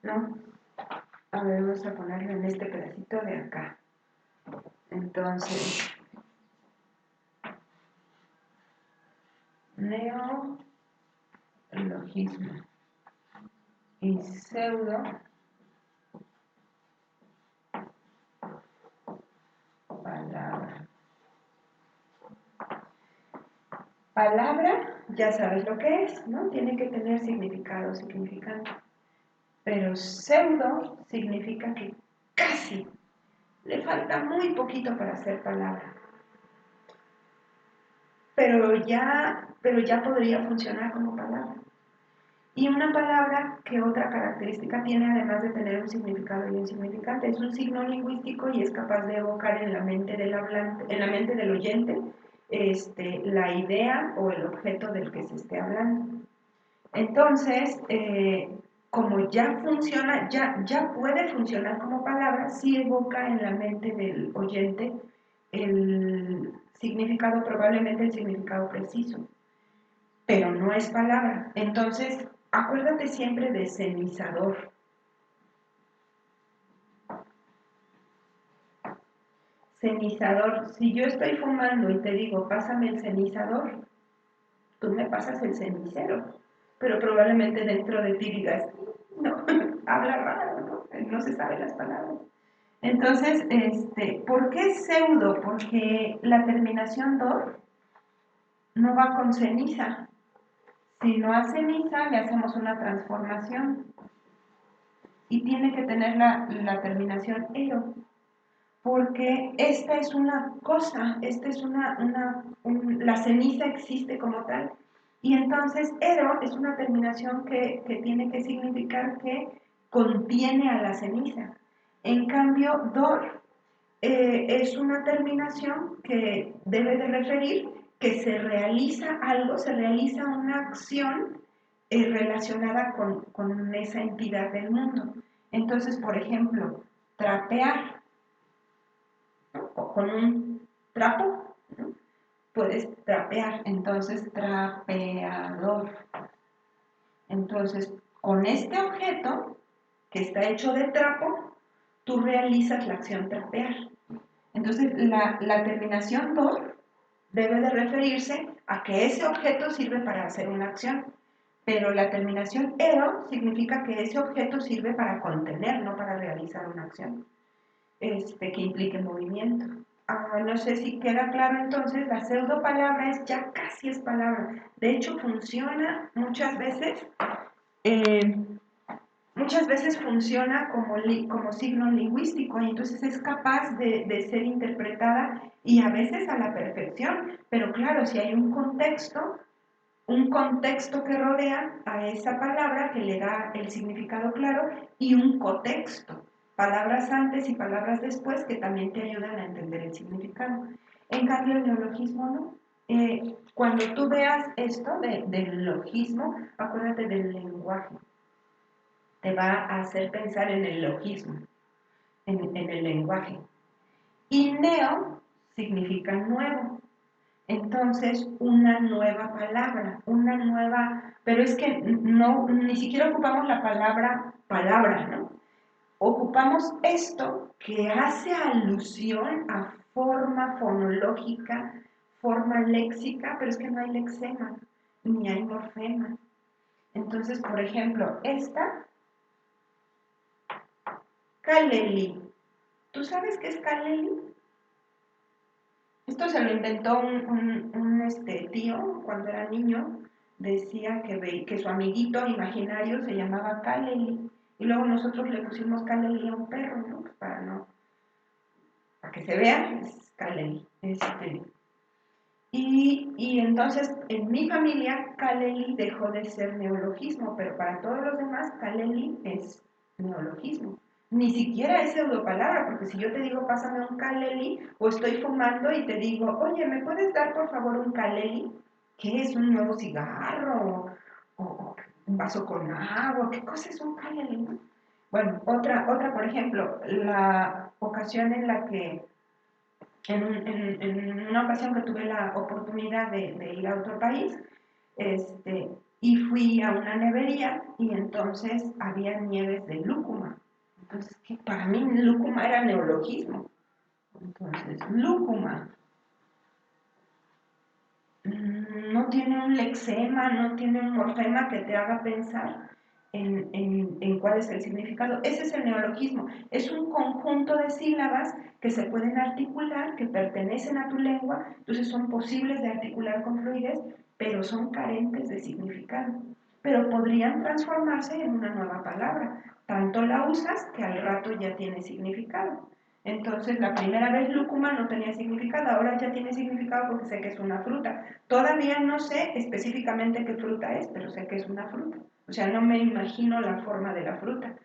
¿No? A ver, vamos a ponerlo en este pedacito de acá. Entonces, neologismo y pseudo palabra. Palabra, ya sabes lo que es, ¿no? Tiene que tener significado, significante. Pero pseudo significa que casi le falta muy poquito para ser palabra. Pero ya podría funcionar como palabra. Y una palabra, ¿qué otra característica tiene además de tener un significado y un significante? Es un signo lingüístico y es capaz de evocar en la mente del hablante, en la mente del oyente, la idea o el objeto del que se esté hablando. Entonces, como ya funciona, ya puede funcionar como palabra, sí evoca en la mente del oyente el significado, probablemente el significado preciso, pero no es palabra. Entonces, acuérdate siempre de semizador. cenizador. Si yo estoy fumando y te digo, pásame el cenizador, tú me pasas el cenicero, pero probablemente dentro de ti digas, no, habla raro, no se sabe las palabras. Entonces, ¿por qué pseudo? Porque la terminación dor no va con ceniza. Si no a ceniza, le hacemos una transformación y tiene que tener la terminación ero, porque esta es una cosa, esta es la ceniza existe como tal, y entonces ero es una terminación que tiene que significar que contiene a la ceniza. En cambio, dor es una terminación que debe de referir que se realiza algo, se realiza una acción relacionada con esa entidad del mundo. Entonces, por ejemplo, trapear, ¿no? O con un trapo, ¿no? Puedes trapear, entonces trapeador. Entonces, con este objeto que está hecho de trapo, tú realizas la acción trapear. Entonces, la terminación dor debe de referirse a que ese objeto sirve para hacer una acción, pero la terminación ero significa que ese objeto sirve para contener, no para realizar una acción que implique movimiento. No sé si queda claro entonces, la pseudo palabra ya casi es palabra. De hecho, funciona eh, muchas veces funciona como signo lingüístico y entonces es capaz de ser interpretada y a veces a la perfección. Pero claro, si hay un contexto que rodea a esa palabra que le da el significado claro y un cotexto, palabras antes y palabras después que también te ayudan a entender el significado. En cambio, el neologismo no. Cuando tú veas esto del logismo, acuérdate del lenguaje. Te va a hacer pensar en el logismo, en el lenguaje. Y neo significa nuevo. Entonces, una nueva palabra, una nueva, pero es que no, ni siquiera ocupamos la palabra, ¿no? Ocupamos esto que hace alusión a forma fonológica, forma léxica, pero es que no hay lexema, ni hay morfema. Entonces, por ejemplo, esta, caleli. ¿Tú sabes qué es caleli? Esto se lo inventó un tío cuando era niño. Decía que su amiguito imaginario se llamaba Kaleli. Y luego nosotros le pusimos Kaleli a un perro, ¿no? Pues para que se vea, es Kaleli. Y entonces en mi familia Kaleli dejó de ser neologismo, pero para todos los demás Kaleli es neologismo. Ni siquiera es pseudopalabra, porque si yo te digo pásame un Kaleli o estoy fumando y te digo, oye, ¿me puedes dar por favor un Kaleli? ¿Qué es un nuevo cigarro? ¿O un vaso con agua? ¿Qué cosa es un Kaleli? Bueno, otra, por ejemplo, la ocasión en la que en una ocasión que tuve la oportunidad de ir a otro país, y fui a una nevería y entonces había nieves de lúcuma. Entonces, que para mí lúcuma era neologismo. Entonces, lúcuma no tiene un lexema, no tiene un morfema que te haga pensar en cuál es el significado. Ese es el neologismo. Es un conjunto de sílabas que se pueden articular, que pertenecen a tu lengua, entonces son posibles de articular con fluidez, pero son carentes de significado. Pero podrían transformarse en una nueva palabra. Tanto la usas que al rato ya tiene significado. Entonces, la primera vez lúcuma no tenía significado, ahora ya tiene significado porque sé que es una fruta. Todavía no sé específicamente qué fruta es, pero sé que es una fruta. O sea, no me imagino la forma de la fruta.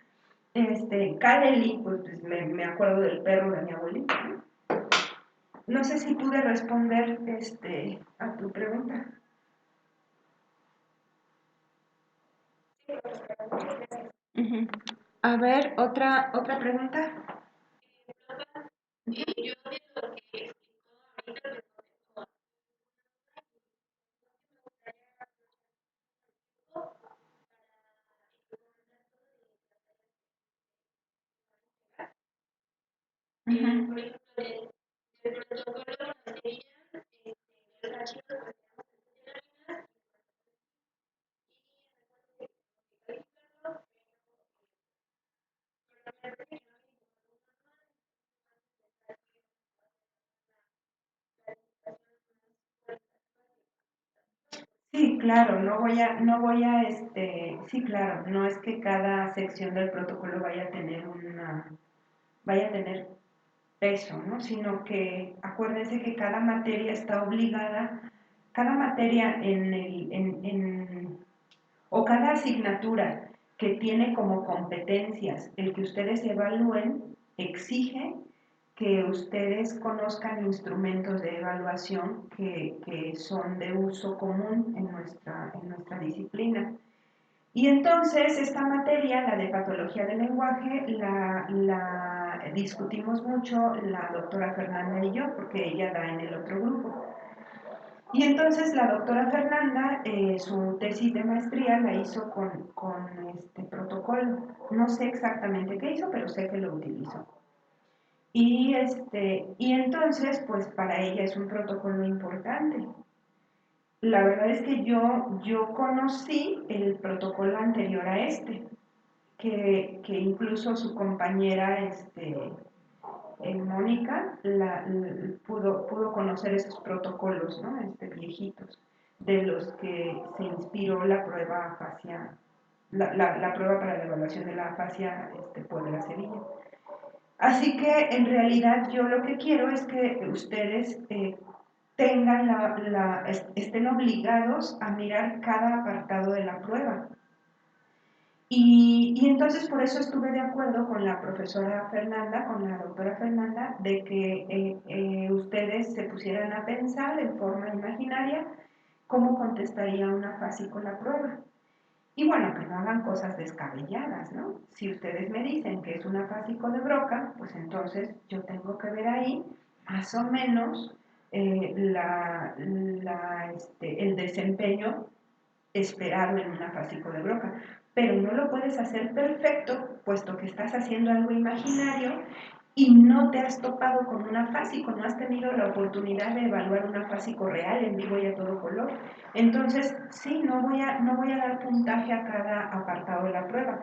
Caleli, pues me acuerdo del perro de mi abuelita, ¿no? No sé si pude responder a tu pregunta. Uh-huh. A ver, otra pregunta. Uh-huh. claro, sí, claro, no es que cada sección del protocolo vaya a tener peso, ¿no? Sino que acuérdense que cada materia está obligada, cada materia o cada asignatura que tiene como competencias el que ustedes evalúen, exige que ustedes conozcan instrumentos de evaluación que son de uso común en nuestra disciplina. Y entonces esta materia, la de patología del lenguaje, la discutimos mucho la doctora Fernanda y yo, porque ella da en el otro grupo. Y entonces la doctora Fernanda, su tesis de maestría la hizo con este protocolo. No sé exactamente qué hizo, pero sé que lo utilizó. Y entonces, pues para ella es un protocolo importante. La verdad es que yo conocí el protocolo anterior a que incluso su compañera Mónica pudo conocer esos protocolos, ¿no? Viejitos, de los que se inspiró la prueba afasia, la prueba para la evaluación de la afasia Puebla-Sevilla. Así que en realidad yo lo que quiero es que ustedes estén obligados a mirar cada apartado de la prueba. Y entonces por eso estuve de acuerdo con la profesora Fernanda, con la doctora Fernanda, de que ustedes se pusieran a pensar en forma imaginaria cómo contestaría una fácil con la prueba. Y bueno, que no hagan cosas descabelladas, ¿no? Si ustedes me dicen que es una fásico de Broca, pues entonces yo tengo que ver ahí más o menos el desempeño esperado en una fásico de Broca. Pero no lo puedes hacer perfecto, puesto que estás haciendo algo imaginario y no te has topado con una fásico, no has tenido la oportunidad de evaluar una fásico real en vivo y a todo color. Entonces, sí, no voy a dar puntaje a cada apartado de la prueba.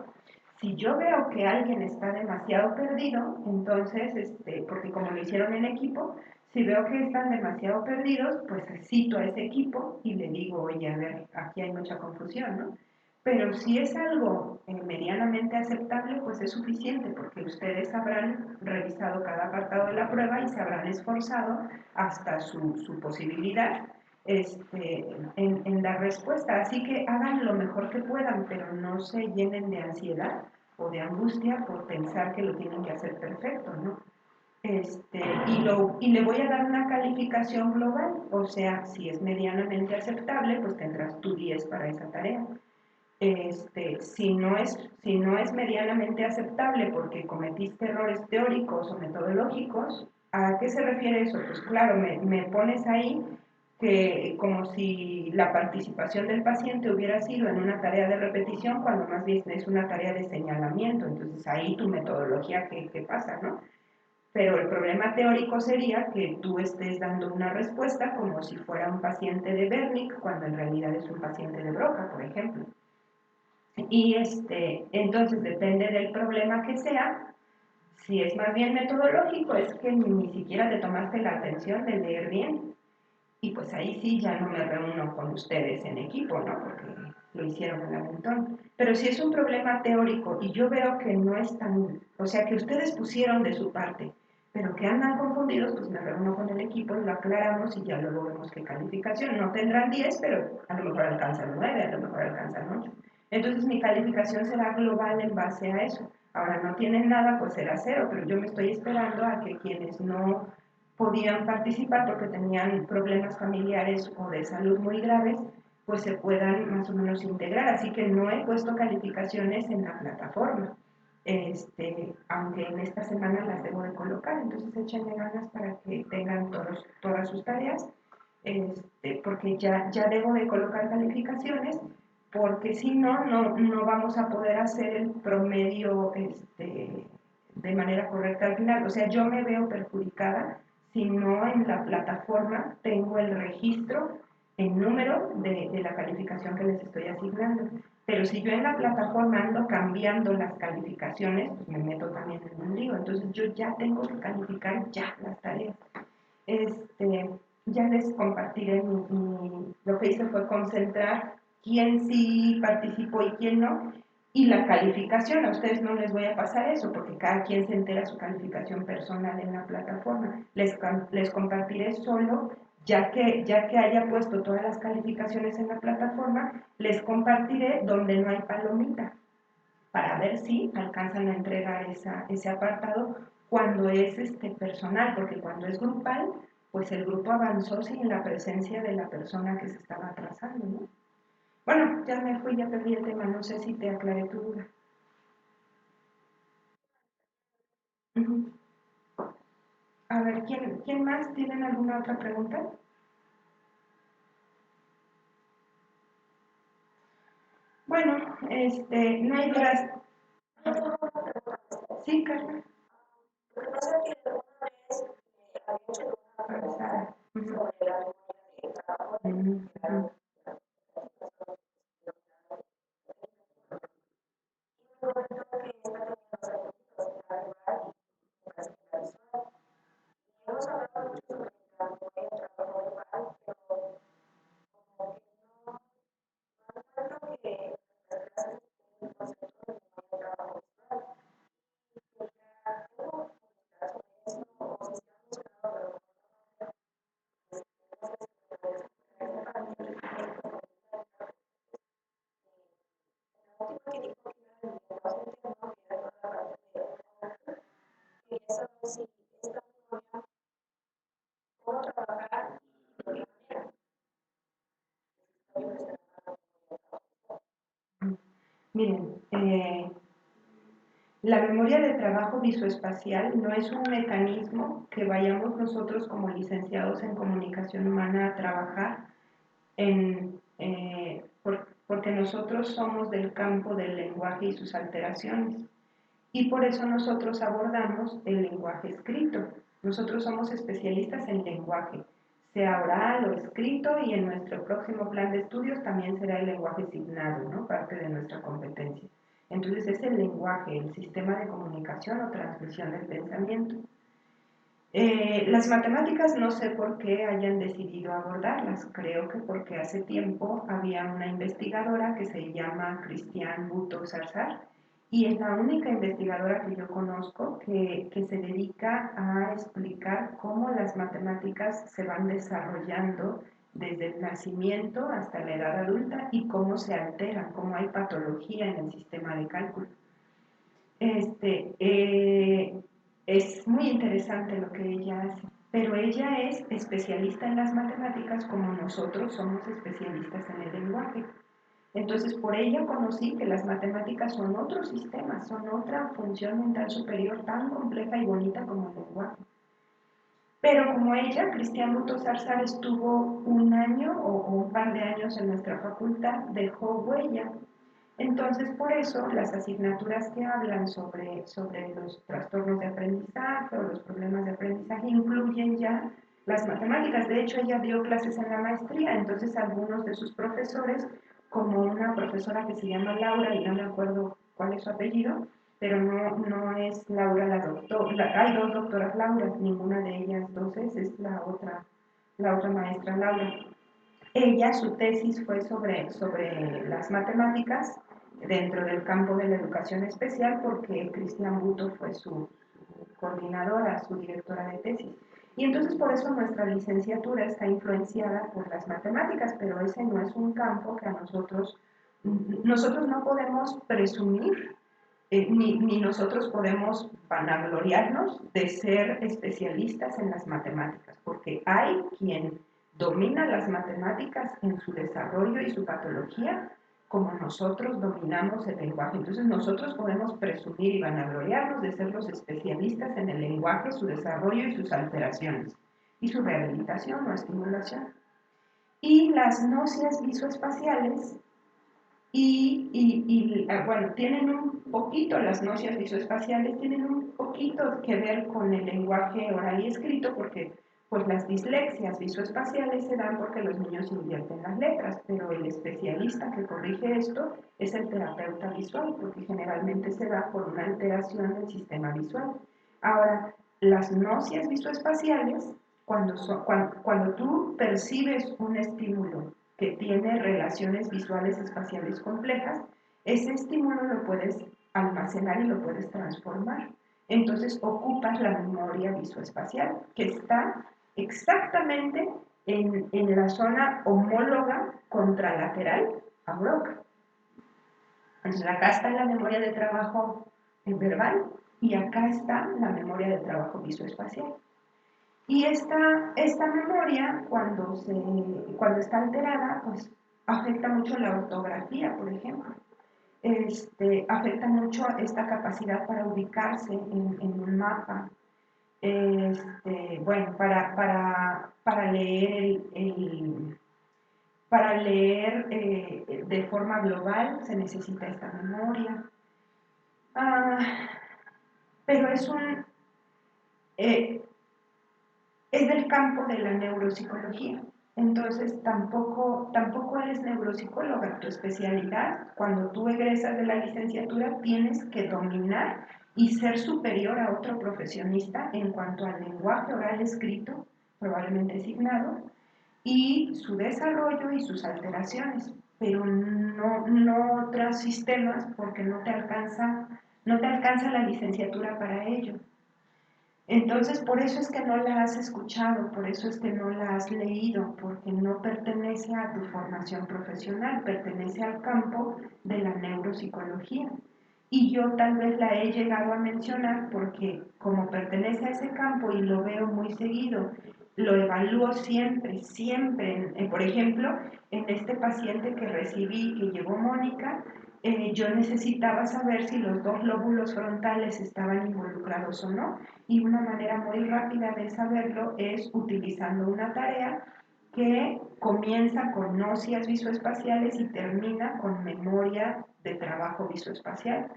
Si yo veo que alguien está demasiado perdido, entonces, porque como lo hicieron en equipo, si veo que están demasiado perdidos, pues cito a ese equipo y le digo, oye, a ver, aquí hay mucha confusión, ¿no? Pero si es algo medianamente aceptable, pues es suficiente, porque ustedes habrán revisado cada apartado de la prueba y se habrán esforzado hasta su posibilidad en dar respuesta. Así que hagan lo mejor que puedan, pero no se llenen de ansiedad o de angustia por pensar que lo tienen que hacer perfecto, ¿no? Y le voy a dar una calificación global, o sea, si es medianamente aceptable, pues tendrás tu 10 para esa tarea. Si no es medianamente aceptable porque cometiste errores teóricos o metodológicos, ¿a qué se refiere eso? Pues claro, me pones ahí que como si la participación del paciente hubiera sido en una tarea de repetición cuando más bien es una tarea de señalamiento, entonces ahí tu metodología, ¿qué pasa, no? Pero el problema teórico sería que tú estés dando una respuesta como si fuera un paciente de Wernicke cuando en realidad es un paciente de Broca, por ejemplo. Y entonces depende del problema que sea. Si es más bien metodológico, es que ni siquiera te tomaste la atención de leer bien. Y pues ahí sí ya no me reúno con ustedes en equipo, ¿no? Porque lo hicieron en la montón. Pero si es un problema teórico y yo veo que no es tan, o sea, que ustedes pusieron de su parte, pero que andan confundidos, pues me reúno con el equipo y lo aclaramos y ya luego vemos qué calificación. No tendrán 10, pero a lo mejor alcanzan 9, a lo mejor alcanzan 8. Entonces mi calificación será global en base a eso. Ahora no tienen nada, pues será 0, pero yo me estoy esperando a que quienes no podían participar porque tenían problemas familiares o de salud muy graves, pues se puedan más o menos integrar. Así que no he puesto calificaciones en la plataforma, aunque en esta semana las debo de colocar. Entonces échenle ganas para que tengan todas sus tareas, porque ya debo de colocar calificaciones, porque si no, no vamos a poder hacer el promedio de manera correcta al final. O sea, yo me veo perjudicada si no en la plataforma tengo el registro en número de la calificación que les estoy asignando. Pero si yo en la plataforma ando cambiando las calificaciones, pues me meto también en un lío. Entonces yo ya tengo que calificar ya las tareas. ya les compartiré lo que hice fue concentrar quién sí participó y quién no, y la calificación. A ustedes no les voy a pasar eso porque cada quien se entera su calificación personal en la plataforma. Les compartiré solo, ya que haya puesto todas las calificaciones en la plataforma, les compartiré donde no hay palomita para ver si alcanzan a entregar ese apartado cuando es personal, porque cuando es grupal, pues el grupo avanzó sin la presencia de la persona que se estaba atrasando, ¿no? Bueno, ya me fui, ya perdí el tema, no sé si te aclaré tu duda. Uh-huh. A ver, ¿quién más? ¿Tienen alguna otra pregunta? Bueno, no hay dudas. Sí, Carla. Lo que pasa es que alguna vez había hecho una pregunta sobre la memoria de trabajo de la hemos hablado mucho sobre la memoria de trabajo verbal, pero como que no encuentro que las clases tienen el concepto de memoria de trabajo visual. Quería algo publicar sobre eso, o si está mencionado, pero no sé si me puedes la última que dijo que era el lenguaje interno, que era toda la parte de quería saber si esta memoria, cómo trabajar y de qué manera. Miren, la memoria de trabajo visoespacial no es un mecanismo que vayamos nosotros como licenciados en comunicación humana a trabajar porque nosotros somos del campo del lenguaje y sus alteraciones. Y por eso nosotros abordamos el lenguaje escrito. Nosotros somos especialistas en lenguaje, sea oral o escrito, y en nuestro próximo plan de estudios también será el lenguaje signado, ¿no? Parte de nuestra competencia. Entonces es el lenguaje, el sistema de comunicación o transmisión del pensamiento. Las matemáticas no sé por qué hayan decidido abordarlas, creo que porque hace tiempo había una investigadora que se llama Cristian Buto Sarzar y es la única investigadora que yo conozco que se dedica a explicar cómo las matemáticas se van desarrollando desde el nacimiento hasta la edad adulta y cómo se alteran, cómo hay patología en el sistema de cálculo. Este, eh, es muy interesante lo que ella hace, pero ella es especialista en las matemáticas como nosotros somos especialistas en el lenguaje. Entonces, por ella conocí que las matemáticas son otro sistema, son otra función mental superior tan compleja y bonita como el lenguaje. Pero como ella, Cristian Buto Zarzar estuvo un año o un par de años en nuestra facultad, dejó huella. Entonces, por eso, las asignaturas que hablan sobre los trastornos de aprendizaje o los problemas de aprendizaje incluyen ya las matemáticas. De hecho, ella dio clases en la maestría, entonces algunos de sus profesores, como una profesora que se llama Laura, y no me acuerdo cuál es su apellido, pero no es Laura la doctora. Hay dos doctoras Lauras, ninguna de ellas dos es la otra maestra Laura. Ella, su tesis fue sobre las matemáticas dentro del campo de la educación especial porque Cristian Buto fue su coordinadora, su directora de tesis. Y entonces por eso nuestra licenciatura está influenciada por las matemáticas, pero ese no es un campo que a nosotros no podemos presumir, ni nosotros podemos vanagloriarnos de ser especialistas en las matemáticas, porque hay quien domina las matemáticas en su desarrollo y su patología como nosotros dominamos el lenguaje. Entonces nosotros podemos presumir y vanagloriarnos de ser los especialistas en el lenguaje, su desarrollo y sus alteraciones, y su rehabilitación o estimulación. Y las nocias visoespaciales bueno, tienen un poquito, las nocias visoespaciales tienen un poquito que ver con el lenguaje oral y escrito, porque pues las dislexias visoespaciales se dan porque los niños invierten las letras, pero el especialista que corrige esto es el terapeuta visual, porque generalmente se da por una alteración del sistema visual. Ahora, las nocias visoespaciales cuando tú percibes un estímulo que tiene relaciones visuales espaciales complejas, ese estímulo lo puedes almacenar y lo puedes transformar. Entonces ocupas la memoria visoespacial, que está exactamente en la zona homóloga contralateral a Broca. Entonces acá está la memoria de trabajo verbal y acá está la memoria de trabajo visoespacial. Y esta memoria, cuando está alterada, pues afecta mucho la ortografía, por ejemplo. Afecta mucho esta capacidad para ubicarse en un mapa. Bueno, para leer para leer de forma global se necesita esta memoria. Pero eh, es del campo de la neuropsicología. Entonces, tampoco eres neuropsicóloga. Tu especialidad, cuando tú egresas de la licenciatura, tienes que dominar y ser superior a otro profesionista en cuanto al lenguaje oral escrito, probablemente signado, y su desarrollo y sus alteraciones, pero no otros sistemas porque no te alcanza la licenciatura para ello. Entonces, por eso es que no la has escuchado, por eso es que no la has leído, porque no pertenece a tu formación profesional, pertenece al campo de la neuropsicología. Y yo tal vez la he llegado a mencionar porque como pertenece a ese campo y lo veo muy seguido, lo evalúo siempre, siempre. Por ejemplo, en este paciente que recibí, que llevó Mónica, yo necesitaba saber si los dos lóbulos frontales estaban involucrados o no, y una manera muy rápida de saberlo es utilizando una tarea que comienza con nocias visoespaciales y termina con memoria de trabajo visoespacial.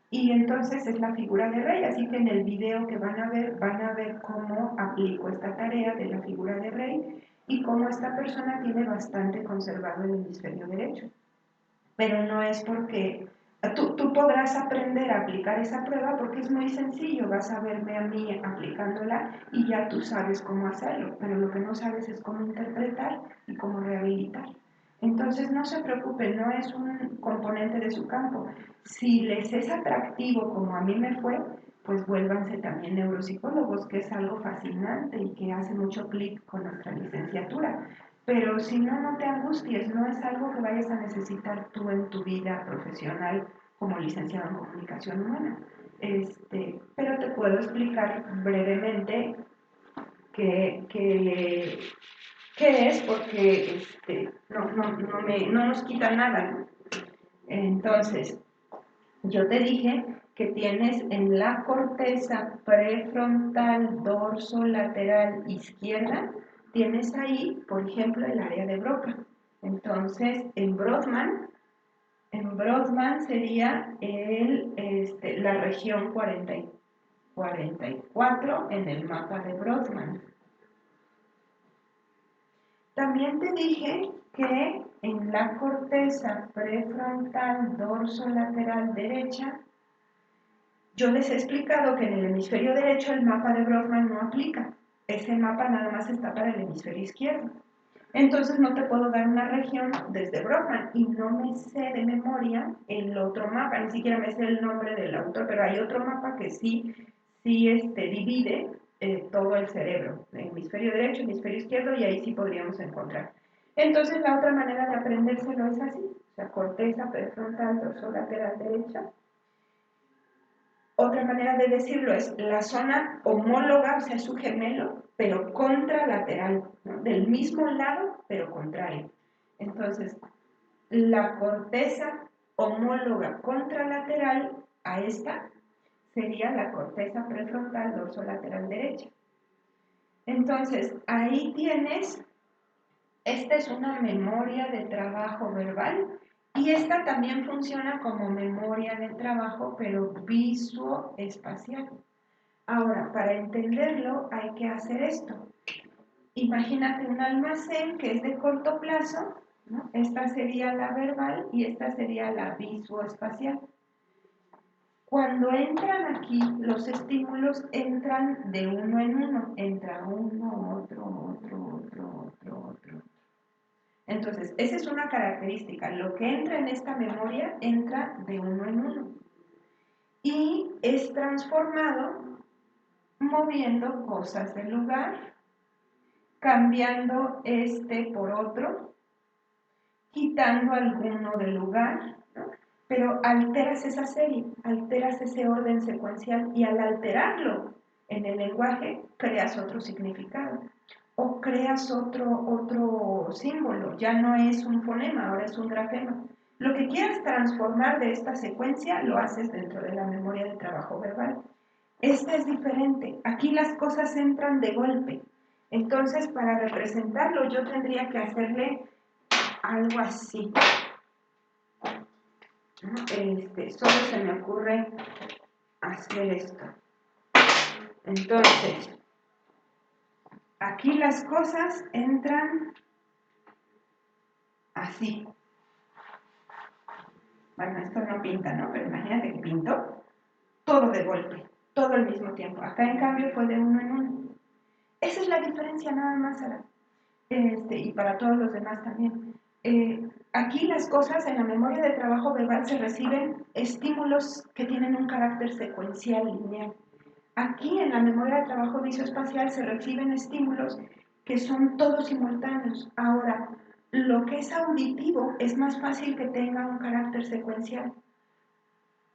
Y entonces es la figura de Rey, así que en el video que van a ver cómo aplico esta tarea de la figura de Rey y cómo esta persona tiene bastante conservado el hemisferio derecho. Pero no es porque tú podrás aprender a aplicar esa prueba porque es muy sencillo, vas a verme a mí aplicándola y ya tú sabes cómo hacerlo, pero lo que no sabes es cómo interpretar y cómo rehabilitar. Entonces no se preocupen, no es un componente de su campo. Si les es atractivo como a mí me fue, pues vuélvanse también neuropsicólogos, que es algo fascinante y que hace mucho clic con nuestra licenciatura. Pero si no, no te angusties, no es algo que vayas a necesitar tú en tu vida profesional como licenciado en comunicación humana. Pero te puedo explicar brevemente qué es porque no nos quita nada, ¿no? Entonces, yo te dije que tienes en la corteza prefrontal dorsolateral izquierda, tienes ahí, por ejemplo, el área de Broca. Entonces, en Brodmann sería la región 44 en el mapa de Brodmann. También te dije que en la corteza prefrontal dorsolateral derecha, yo les he explicado que en el hemisferio derecho el mapa de Brodmann no aplica. Ese mapa nada más está para el hemisferio izquierdo. Entonces no te puedo dar una región desde Brodmann y no me sé de memoria el otro mapa, ni siquiera me sé el nombre del autor, pero hay otro mapa que sí divide todo el cerebro, el hemisferio derecho, hemisferio izquierdo, y ahí sí podríamos encontrar. Entonces la otra manera de aprendérselo es así, la corteza prefrontal dorsolateral derecha. Otra manera de decirlo es la zona homóloga, o sea, su gemelo, pero contralateral, ¿no? Del mismo lado, pero contrario. Entonces, la corteza homóloga contralateral a esta sería la corteza prefrontal dorsolateral derecha. Entonces, ahí tienes, esta es una memoria de trabajo verbal y esta también funciona como memoria de trabajo, pero visoespacial. Ahora, para entenderlo hay que hacer esto. Imagínate un almacén que es de corto plazo, ¿no? Esta sería la verbal y esta sería la visoespacial. Cuando entran aquí, los estímulos entran de uno en uno. Entra uno, otro. Entonces, esa es una característica. Lo que entra en esta memoria entra de uno en uno. Y es transformado moviendo cosas del lugar, cambiando este por otro, quitando alguno del lugar, ¿no? Pero alteras esa serie, alteras ese orden secuencial y al alterarlo en el lenguaje creas otro significado o creas otro símbolo, ya no es un fonema, ahora es un grafema. Lo que quieras transformar de esta secuencia lo haces dentro de la memoria de trabajo verbal. Esta es diferente, aquí las cosas entran de golpe. Entonces, para representarlo yo tendría que hacerle algo así. Solo se me ocurre hacer esto. Entonces, aquí las cosas entran así. Bueno, esto no pinta, ¿no? Pero imagínate que pintó todo de golpe, todo al mismo tiempo. Acá, en cambio, fue de uno en uno. Esa es la diferencia nada más, Sara. Y para todos los demás también. Aquí las cosas en la memoria de trabajo verbal se reciben estímulos que tienen un carácter secuencial lineal. Aquí en la memoria de trabajo visoespacial se reciben estímulos que son todos simultáneos. Ahora, lo que es auditivo es más fácil que tenga un carácter secuencial,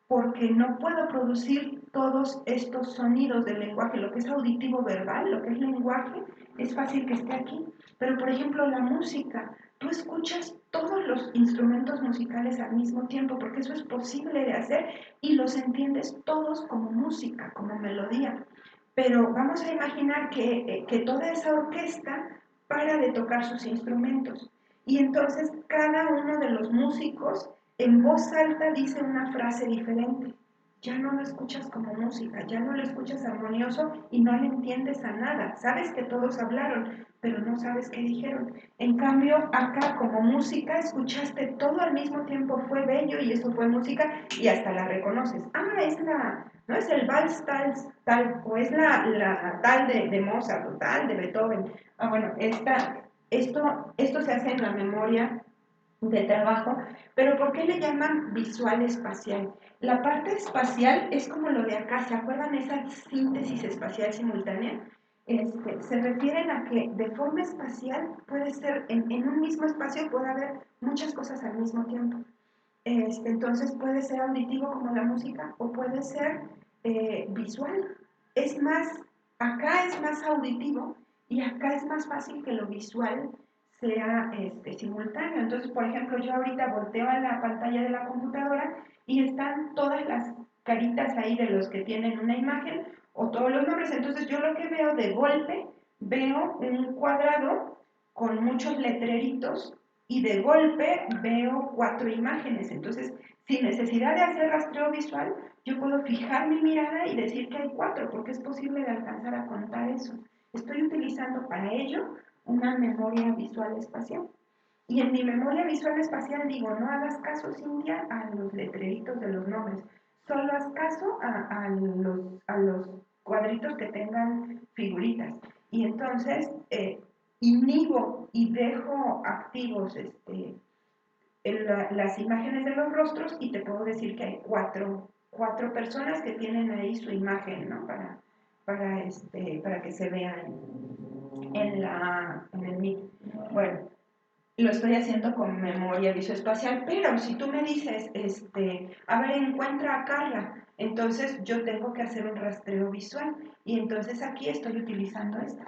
porque no puedo producir todos estos sonidos del lenguaje. Lo que es auditivo verbal, lo que es lenguaje, es fácil que esté aquí. Pero, por ejemplo, la música, tú escuchas todos los instrumentos musicales al mismo tiempo, porque eso es posible de hacer y los entiendes todos como música, como melodía. Pero vamos a imaginar que toda esa orquesta para de tocar sus instrumentos. Y entonces cada uno de los músicos en voz alta dice una frase diferente. Ya no lo escuchas como música, ya no lo escuchas armonioso y no le entiendes a nada. Sabes que todos hablaron, pero no sabes qué dijeron. En cambio, acá como música escuchaste todo al mismo tiempo, fue bello y eso fue música y hasta la reconoces. No es el vals tal, o es la tal de Mozart o tal de Beethoven. Bueno, esto se hace en la memoria de trabajo, pero ¿por qué le llaman visual espacial? La parte espacial es como lo de acá, ¿se acuerdan esa síntesis espacial simultánea? Se refieren a que de forma espacial puede ser, en un mismo espacio puede haber muchas cosas al mismo tiempo. Entonces puede ser auditivo como la música o puede ser visual. Es más, acá es más auditivo y acá es más fácil que lo visual sea simultáneo. Entonces, por ejemplo, yo ahorita volteo a la pantalla de la computadora y están todas las caritas ahí de los que tienen una imagen o todos los nombres. Entonces, yo lo que veo de golpe, veo un cuadrado con muchos letreritos y de golpe veo 4 imágenes. Entonces, sin necesidad de hacer rastreo visual, yo puedo fijar mi mirada y decir que hay 4, porque es posible de alcanzar a contar eso. Estoy utilizando para ello una memoria visual espacial. Y en mi memoria visual espacial digo, no hagas caso, Cintia, a los letreritos de los nombres. Solo haz caso a los cuadritos que tengan figuritas. Y entonces inhibo y dejo activos las imágenes de los rostros y te puedo decir que hay cuatro personas que tienen ahí su imagen, ¿no? Para que se vean en el Meet. Bueno, lo estoy haciendo con memoria visoespacial, pero si tú me dices, a ver, encuentra a Carla, entonces yo tengo que hacer un rastreo visual y entonces aquí estoy utilizando esta.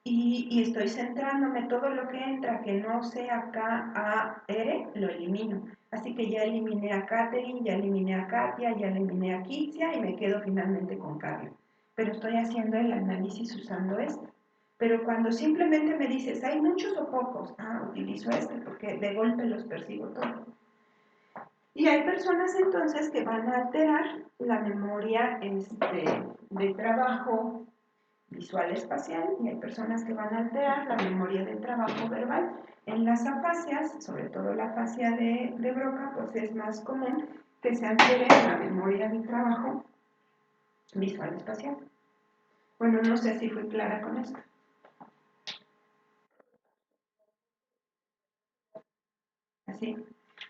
Y estoy centrándome, todo lo que entra que no sea K, A, R, lo elimino. Así que ya eliminé a Katherine, ya eliminé a Katia, ya eliminé a Kitsia y me quedo finalmente con Carla. Pero estoy haciendo el análisis usando este. Pero cuando simplemente me dices, ¿hay muchos o pocos? Utilizo este porque de golpe los percibo todos. Y hay personas entonces que van a alterar la memoria de trabajo visual espacial y hay personas que van a alterar la memoria del trabajo verbal. En las afasias, sobre todo la afasia de Broca, pues es más común que se adquiere en la memoria de trabajo visual espacial. Bueno, no sé si fui clara con esto. Así.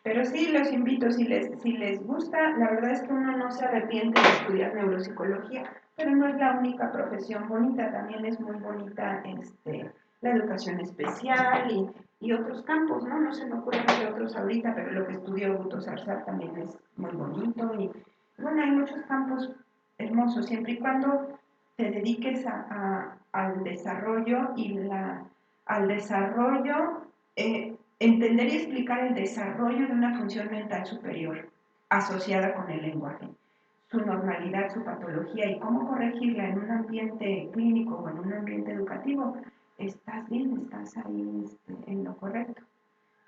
Pero sí los invito, si les gusta, la verdad es que uno no se arrepiente de estudiar neuropsicología, pero no es la única profesión bonita, también es muy bonita la educación especial y otros campos, ¿no? No se me ocurren de otros ahorita, pero lo que estudió Guto Sarzar también es muy bonito y bueno, hay muchos campos hermosos, siempre y cuando te dediques al desarrollo al desarrollo entender y explicar el desarrollo de una función mental superior asociada con el lenguaje, su normalidad, su patología y cómo corregirla en un ambiente clínico o en un ambiente educativo, estás bien, estás ahí en lo correcto.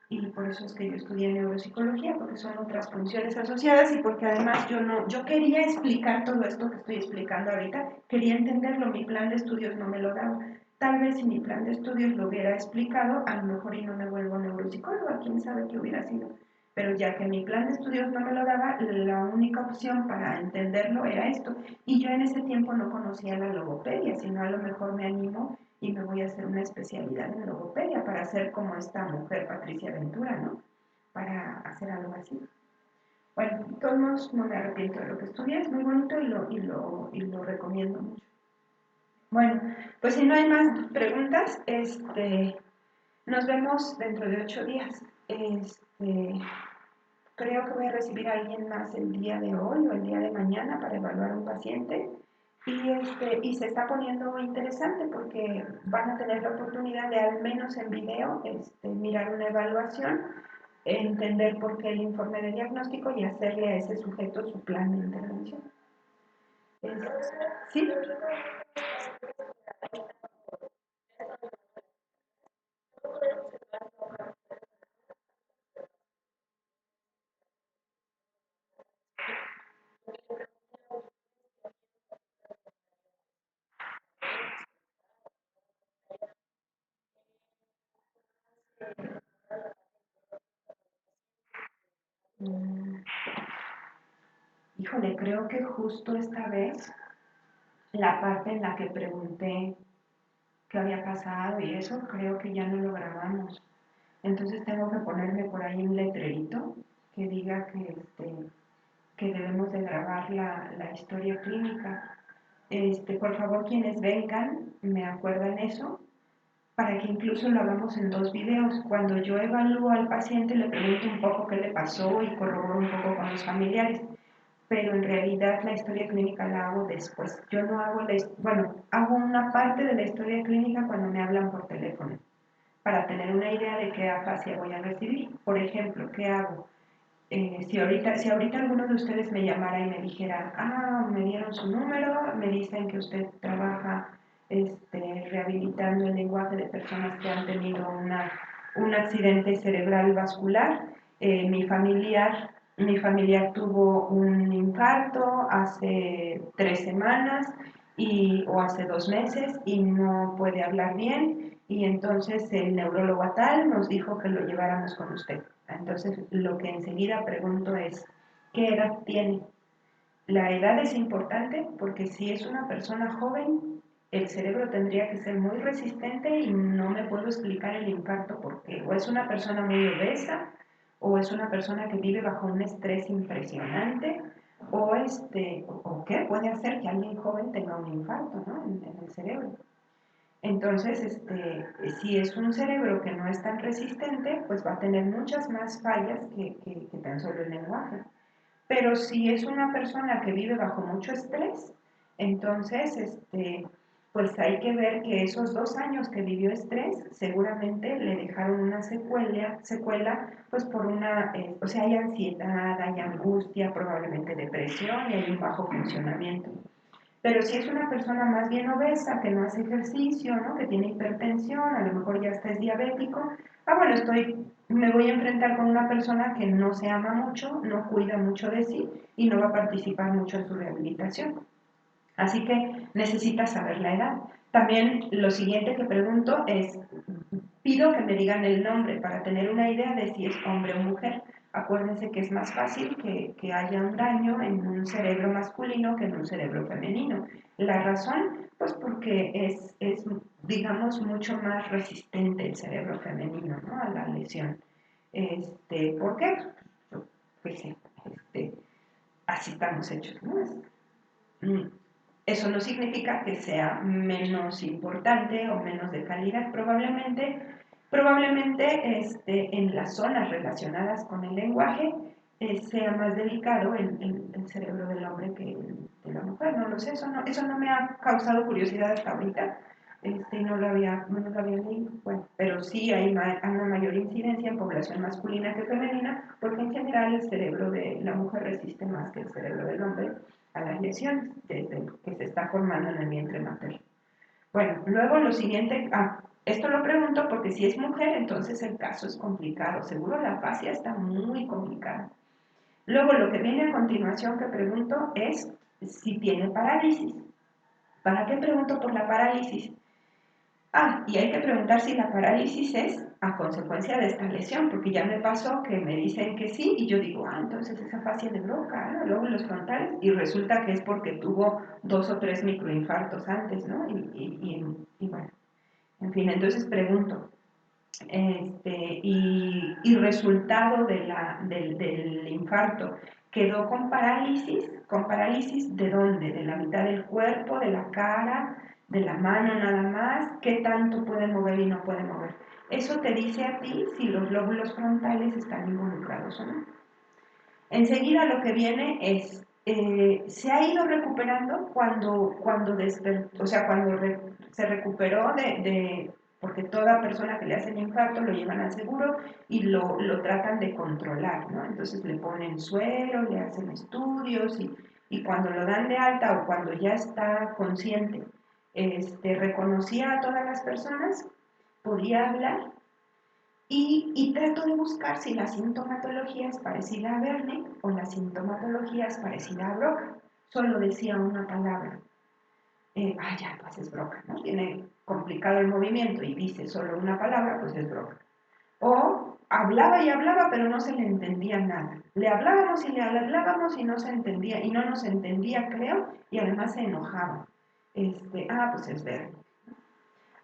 Y por eso es que yo estudié neuropsicología, porque son otras funciones asociadas y porque además yo quería explicar todo esto que estoy explicando ahorita, quería entenderlo, mi plan de estudios no me lo daba. Tal vez si mi plan de estudios lo hubiera explicado, a lo mejor y no me vuelvo neuropsicóloga, quién sabe qué hubiera sido. Pero ya que mi plan de estudios no me lo daba, la única opción para entenderlo era esto. Y yo en ese tiempo no conocía la logopedia, sino a lo mejor me animo y me voy a hacer una especialidad en logopedia para hacer como esta mujer Patricia Ventura, ¿no? Para hacer algo así. Bueno, de todos modos no me arrepiento de lo que estudié, es muy bonito y lo recomiendo mucho. Bueno, pues si no hay más preguntas, nos vemos dentro de 8 días. Creo que voy a recibir a alguien más el día de hoy o el día de mañana para evaluar un paciente y se está poniendo interesante porque van a tener la oportunidad de al menos en video mirar una evaluación, entender por qué el informe de diagnóstico y hacerle a ese sujeto su plan de intervención. ¿Sí? Mm, Híjole, creo que justo esta vez la parte en la que pregunté qué había pasado y eso, creo que ya no lo grabamos. Entonces tengo que ponerme por ahí un letrerito que diga que debemos de grabar la historia clínica. Por favor, quienes vengan, me acuerdan eso, para que incluso lo hagamos en 2 videos. Cuando yo evalúo al paciente, le pregunto un poco qué le pasó y corroboro un poco con los familiares, pero en realidad la historia clínica la hago después. Yo no hago bueno, hago una parte de la historia clínica cuando me hablan por teléfono, para tener una idea de qué afasia voy a recibir. Por ejemplo, ¿qué hago? Si ahorita alguno de ustedes me llamara y me dijera, me dieron su número, me dicen que usted trabaja rehabilitando el lenguaje de personas que han tenido un accidente cerebral vascular, mi familiar tuvo un infarto hace 3 semanas o hace 2 meses y no puede hablar bien y entonces el neurólogo tal nos dijo que lo lleváramos con usted. Entonces, lo que enseguida pregunto es, ¿qué edad tiene? La edad es importante porque si es una persona joven, el cerebro tendría que ser muy resistente y no me puedo explicar el infarto porque o es una persona muy obesa o es una persona que vive bajo un estrés impresionante o qué puede hacer que alguien joven tenga un infarto, ¿no? en el cerebro. Entonces, si es un cerebro que no es tan resistente, pues va a tener muchas más fallas que tan solo el lenguaje. Pero si es una persona que vive bajo mucho estrés, entonces, pues hay que ver que esos 2 años que vivió estrés seguramente le dejaron una secuela pues por o sea, hay ansiedad, hay angustia, probablemente depresión y hay un bajo funcionamiento. Pero si es una persona más bien obesa, que no hace ejercicio, ¿no? Que tiene hipertensión, a lo mejor ya está es diabético, bueno, me voy a enfrentar con una persona que no se ama mucho, no cuida mucho de sí y no va a participar mucho en su rehabilitación. Así que necesita saber la edad. También lo siguiente que pregunto es, pido que me digan el nombre para tener una idea de si es hombre o mujer, Acuérdense que es más fácil que haya un daño en un cerebro masculino que en un cerebro femenino. La razón, pues porque es digamos, mucho más resistente el cerebro femenino, ¿no?, a la lesión. ¿Por qué? Pues sí, así estamos hechos, ¿no? Mm, Eso no significa que sea menos importante o menos de calidad. Probablemente en las zonas relacionadas con el lenguaje sea más delicado el cerebro del hombre que el de la mujer. No lo sé, eso no me ha causado curiosidad hasta ahorita. No lo había leído. Bueno, pero sí hay una mayor incidencia en población masculina que femenina, porque en general el cerebro de la mujer resiste más que el cerebro del hombre a las lesiones desde que se está formando en el vientre materno. Bueno, luego lo siguiente, esto lo pregunto porque si es mujer, entonces el caso es complicado. Seguro la fascia está muy complicada. Luego lo que viene a continuación que pregunto es si tiene parálisis. ¿Para qué pregunto por la parálisis? Y hay que preguntar si la parálisis es a consecuencia de esta lesión, porque ya me pasó que me dicen que sí y yo digo, entonces esa fascia de Broca, ¿no?, lóbulos frontales, y resulta que es porque tuvo 2 o 3 microinfartos antes, ¿no? Y bueno, en fin, entonces pregunto, y resultado del infarto, ¿quedó con parálisis de dónde? ¿De la mitad del cuerpo, de la cara, de la mano nada más? ¿Qué tanto puede mover y no puede mover? Eso te dice a ti si los lóbulos frontales están involucrados o no. Enseguida lo que viene es, se ha ido recuperando cuando despertó, o sea, se recuperó porque toda persona que le hace el infarto lo llevan al seguro y lo tratan de controlar, ¿no? Entonces le ponen suero, le hacen estudios y cuando lo dan de alta o cuando ya está consciente, reconocía a todas las personas, podía hablar y trato de buscar si la sintomatología es parecida a Wernicke o la sintomatología es parecida a Broca. Solo decía una palabra. Ya, pues es Broca, ¿no? Tiene complicado el movimiento y dice solo una palabra, pues es Broca. O hablaba y hablaba, pero no se le entendía nada. Le hablábamos y le hablábamos y no se entendía, y no nos entendía, creo, y además se enojaba. Pues es Wernicke.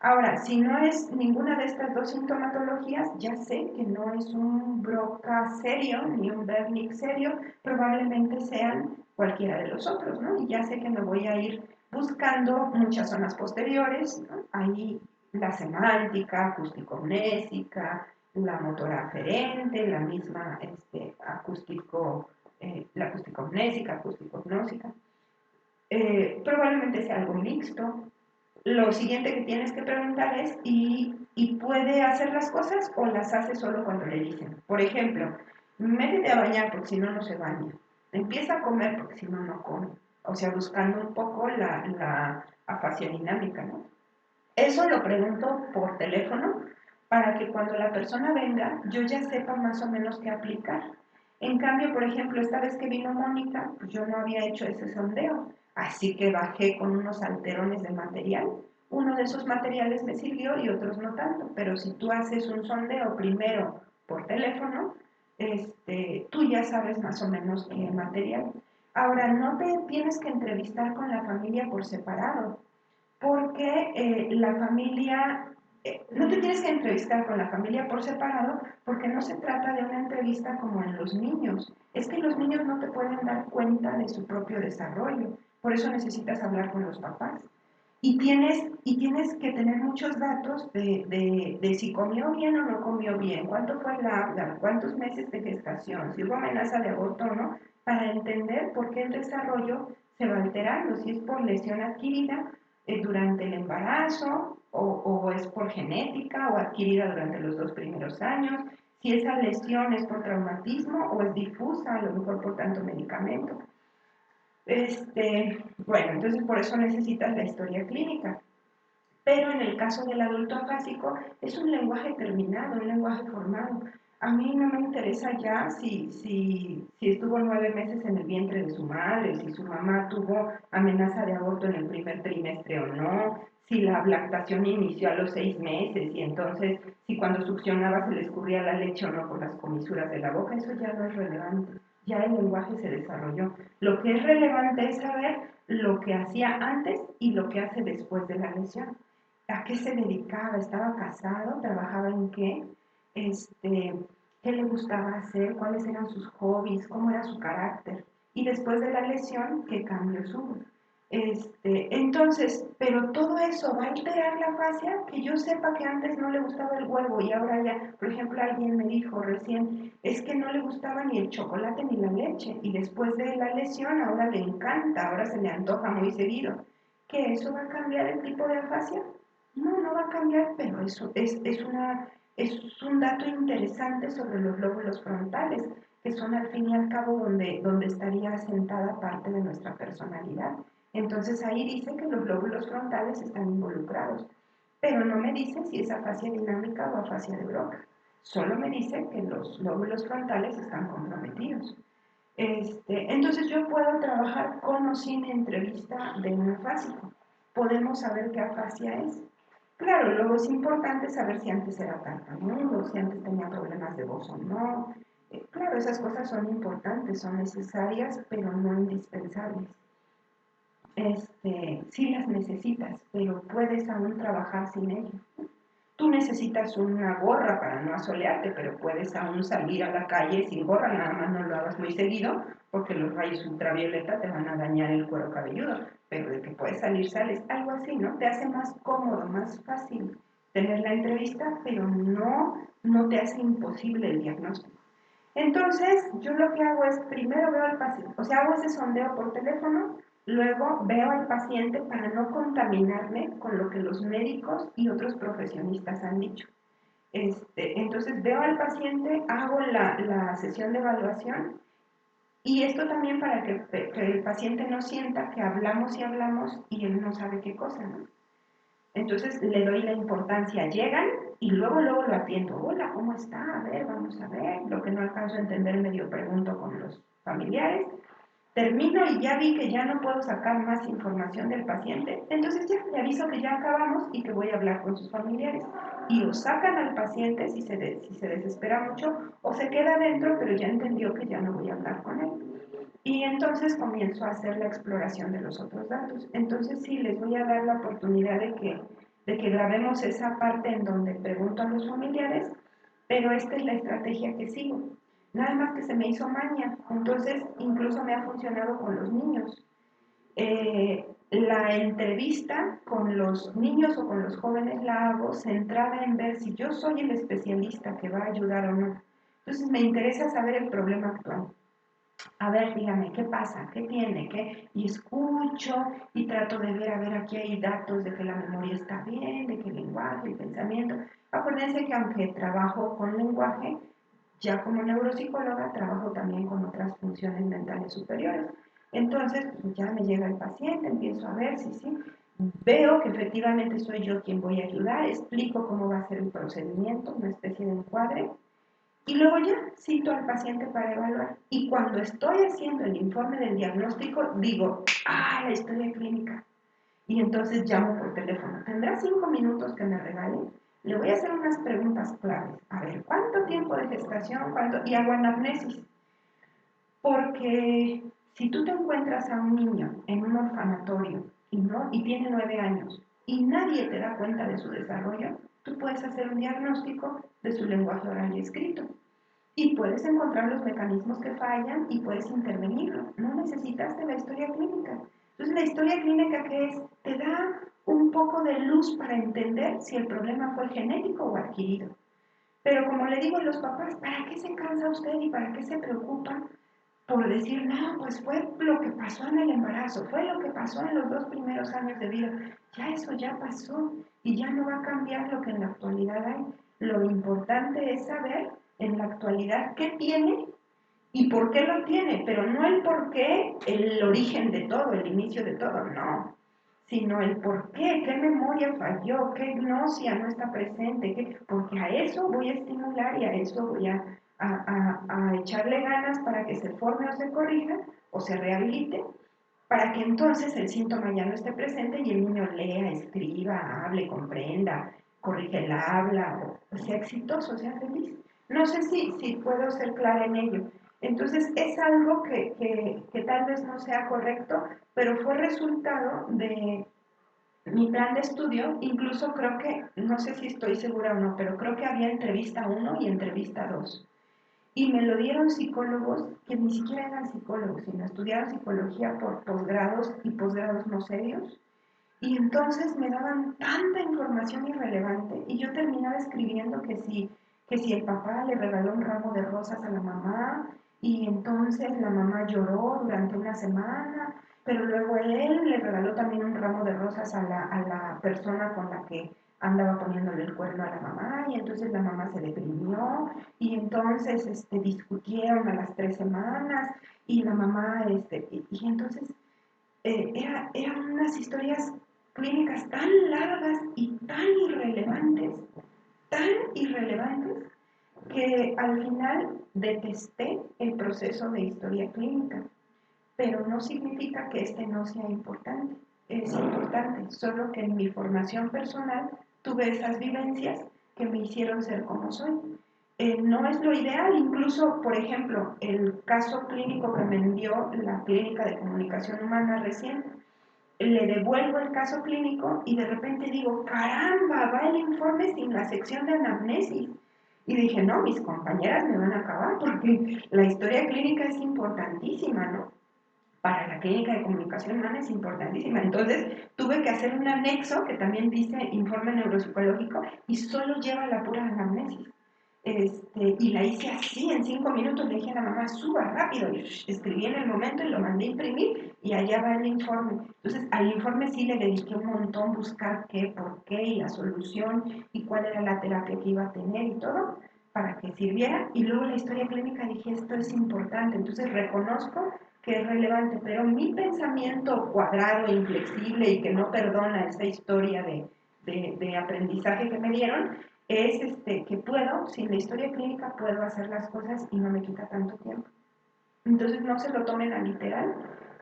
Ahora, si no es ninguna de estas dos sintomatologías, ya sé que no es un Broca serio ni un Wernicke serio, probablemente sean cualquiera de los otros, ¿no? Y ya sé que me voy a ir buscando muchas zonas posteriores, ¿no? Ahí la semántica, acústico-mnésica, la motora aferente, la misma la acústico-mnésica, acústico-gnósica. Probablemente sea algo mixto. Lo siguiente que tienes que preguntar es, ¿y puede hacer las cosas o las hace solo cuando le dicen? Por ejemplo, métete a bañar porque si no, no se baña. Empieza a comer porque si no, no come. O sea, buscando un poco la afasia dinámica, ¿no? Eso lo pregunto por teléfono para que cuando la persona venga yo ya sepa más o menos qué aplicar. En cambio, por ejemplo, esta vez que vino Mónica, pues yo no había hecho ese sondeo, así que bajé con unos alterones de material. Uno de esos materiales me sirvió y otros no tanto, pero si tú haces un sondeo primero por teléfono, tú ya sabes más o menos qué material. Ahora, no te tienes que entrevistar con la familia por separado porque la familia, no te tienes que entrevistar con la familia por separado, porque no se trata de una entrevista como en los niños. Es que los niños no te pueden dar cuenta de su propio desarrollo, por eso necesitas hablar con los papás. Y tienes que tener muchos datos de si comió bien o no comió bien, cuánto fue el habla, cuántos meses de gestación, si hubo amenaza de aborto o no, para entender por qué el desarrollo se va alterando, si es por lesión adquirida durante el embarazo o es por genética o adquirida durante los 2 primeros años, si esa lesión es por traumatismo o es difusa, a lo mejor por tanto medicamento. Bueno, entonces por eso necesitas la historia clínica. Pero en el caso del adulto afásico es un lenguaje terminado, un lenguaje formado. A mí no me interesa ya si estuvo 9 meses en el vientre de su madre, si su mamá tuvo amenaza de aborto en el primer trimestre o no, si la lactación inició a los 6 meses y entonces si cuando succionaba se le escurría la leche o no por las comisuras de la boca, eso ya no es relevante. Ya el lenguaje se desarrolló. Lo que es relevante es saber lo que hacía antes y lo que hace después de la lesión. ¿A qué se dedicaba? ¿Estaba casado? ¿Trabajaba en qué? Este, qué le gustaba hacer, cuáles eran sus hobbies, cómo era su carácter. Y después de la lesión, qué cambios hubo. Entonces, pero todo eso va a alterar la fascia, que yo sepa que antes no le gustaba el huevo y ahora ya, por ejemplo, alguien me dijo recién, es que no le gustaba ni el chocolate ni la leche y después de la lesión ahora le encanta, ahora se le antoja muy seguido. ¿Que eso va a cambiar el tipo de afasia? No, no va a cambiar, pero eso es un dato interesante sobre los lóbulos frontales, que son al fin y al cabo donde estaría asentada parte de nuestra personalidad. Entonces ahí dice que los lóbulos frontales están involucrados, pero no me dice si es afasia dinámica o afasia de Broca. Solo me dice que los lóbulos frontales están comprometidos. Entonces yo puedo trabajar con o sin entrevista de un afásico. Podemos saber qué afasia es. Claro, luego es importante saber si antes era tartamudo, si antes tenía problemas de voz o no. Claro, esas cosas son importantes, son necesarias, pero no indispensables. Sí las necesitas, pero puedes aún trabajar sin ello. Tú necesitas una gorra para no asolearte, pero puedes aún salir a la calle sin gorra, nada más no lo hagas muy seguido, porque los rayos ultravioleta te van a dañar el cuero cabelludo, pero de que puedes salir, sales, algo así, ¿no? Te hace más cómodo, más fácil tener la entrevista, pero no te hace imposible el diagnóstico. Entonces, yo lo que hago es, primero veo al paciente, o sea, hago ese sondeo por teléfono, luego veo al paciente para no contaminarme con lo que los médicos y otros profesionistas han dicho. Entonces, veo al paciente, hago la sesión de evaluación y esto también para que el paciente no sienta que hablamos y hablamos y él no sabe qué cosa, ¿no? Entonces le doy la importancia, llegan y luego lo atiendo. Hola, ¿cómo está? A ver, vamos a ver. Lo que no alcanzo a entender medio pregunto con los familiares. Termino y ya vi que ya no puedo sacar más información del paciente. Entonces ya le aviso que ya acabamos y que voy a hablar con sus familiares. Y o sacan al paciente si se desespera mucho o se queda adentro pero ya entendió que ya no voy a hablar con él. Y entonces comienzo a hacer la exploración de los otros datos. Entonces sí, les voy a dar la oportunidad de que grabemos esa parte en donde pregunto a los familiares, pero esta es la estrategia que sigo. Nada más que se me hizo maña, entonces incluso me ha funcionado con los niños. La entrevista con los niños o con los jóvenes la hago centrada en ver si yo soy el especialista que va a ayudar o no. Entonces me interesa saber el problema actual. A ver, dígame, ¿qué pasa? ¿Qué tiene? ¿Qué? Y escucho y trato de ver, a ver, aquí hay datos de que la memoria está bien, de que el lenguaje, el pensamiento. Acuérdense que aunque trabajo con lenguaje, ya como neuropsicóloga trabajo también con otras funciones mentales superiores. Entonces, pues ya me llega el paciente, empiezo a ver si sí, veo que efectivamente soy yo quien voy a ayudar, explico cómo va a ser el procedimiento, una especie de encuadre, y luego ya cito al paciente para evaluar. Y cuando estoy haciendo el informe del diagnóstico, digo, la historia clínica. Y entonces llamo por teléfono. ¿Tendrá 5 minutos que me regale? Le voy a hacer unas preguntas claves. A ver, ¿cuánto tiempo de gestación? ¿Cuánto? Y hago anamnesis. Porque si tú te encuentras a un niño en un orfanatorio y tiene 9 años y nadie te da cuenta de su desarrollo, tú puedes hacer un diagnóstico de su lenguaje oral y escrito. Y puedes encontrar los mecanismos que fallan y puedes intervenirlo. No necesitas de la historia clínica. Entonces, la historia clínica, ¿qué es? Te da un poco de luz para entender si el problema fue genético o adquirido. Pero como le digo a los papás, ¿para qué se cansa usted y para qué se preocupa por decir, no, pues fue lo que pasó en el embarazo, fue lo que pasó en los 2 primeros años de vida? Ya eso ya pasó y ya no va a cambiar lo que en la actualidad hay. Lo importante es saber en la actualidad qué tiene y por qué lo tiene, pero no el por qué, el origen de todo, el inicio de todo, no. sino el por qué memoria falló, qué gnosia no está presente, porque a eso voy a estimular y a eso voy a echarle ganas para que se forme o se corrija o se rehabilite, para que entonces el síntoma ya no esté presente y el niño lea, escriba, hable, comprenda, corrige el habla, o sea exitoso, sea feliz. No sé si puedo ser clara en ello. Entonces es algo que tal vez no sea correcto, pero fue resultado de mi plan de estudio. Incluso creo que, no sé si estoy segura o no, pero creo que había entrevista uno y entrevista 2. Y me lo dieron psicólogos que ni siquiera eran psicólogos, sino estudiaron psicología por posgrados y posgrados no serios. Y entonces me daban tanta información irrelevante y yo terminaba escribiendo que si el papá le regaló un ramo de rosas a la mamá y entonces la mamá lloró durante una semana, pero luego él le regaló también un ramo de rosas a la persona con la que andaba poniéndole el cuerno a la mamá y entonces la mamá se deprimió y entonces discutieron a las 3 semanas y la mamá, y entonces eran unas historias clínicas tan largas y tan irrelevantes, que al final detesté el proceso de historia clínica, pero no significa que este no sea importante. Es importante, solo que en mi formación personal tuve esas vivencias que me hicieron ser como soy. No es lo ideal, incluso, por ejemplo, el caso clínico que me envió la Clínica de Comunicación Humana recién, le devuelvo el caso clínico y de repente digo, caramba, va el informe sin la sección de anamnesis. Y dije, no, mis compañeras me van a acabar porque la historia clínica es importantísima, ¿no? Para la clínica de comunicación humana es importantísima. Entonces tuve que hacer un anexo que también dice informe neuropsicológico y solo lleva la pura anamnesis. Y la hice así, en 5 minutos le dije a la mamá, suba rápido, y escribí en el momento y lo mandé a imprimir y allá va el informe. Entonces al informe sí le dediqué un montón, buscar qué, por qué y la solución y cuál era la terapia que iba a tener y todo para que sirviera. Y luego la historia clínica dije, esto es importante, entonces reconozco que es relevante, pero mi pensamiento cuadrado, inflexible y que no perdona esa historia de aprendizaje que me dieron, es que puedo, sin la historia clínica, puedo hacer las cosas y no me quita tanto tiempo. Entonces no se lo tomen a literal.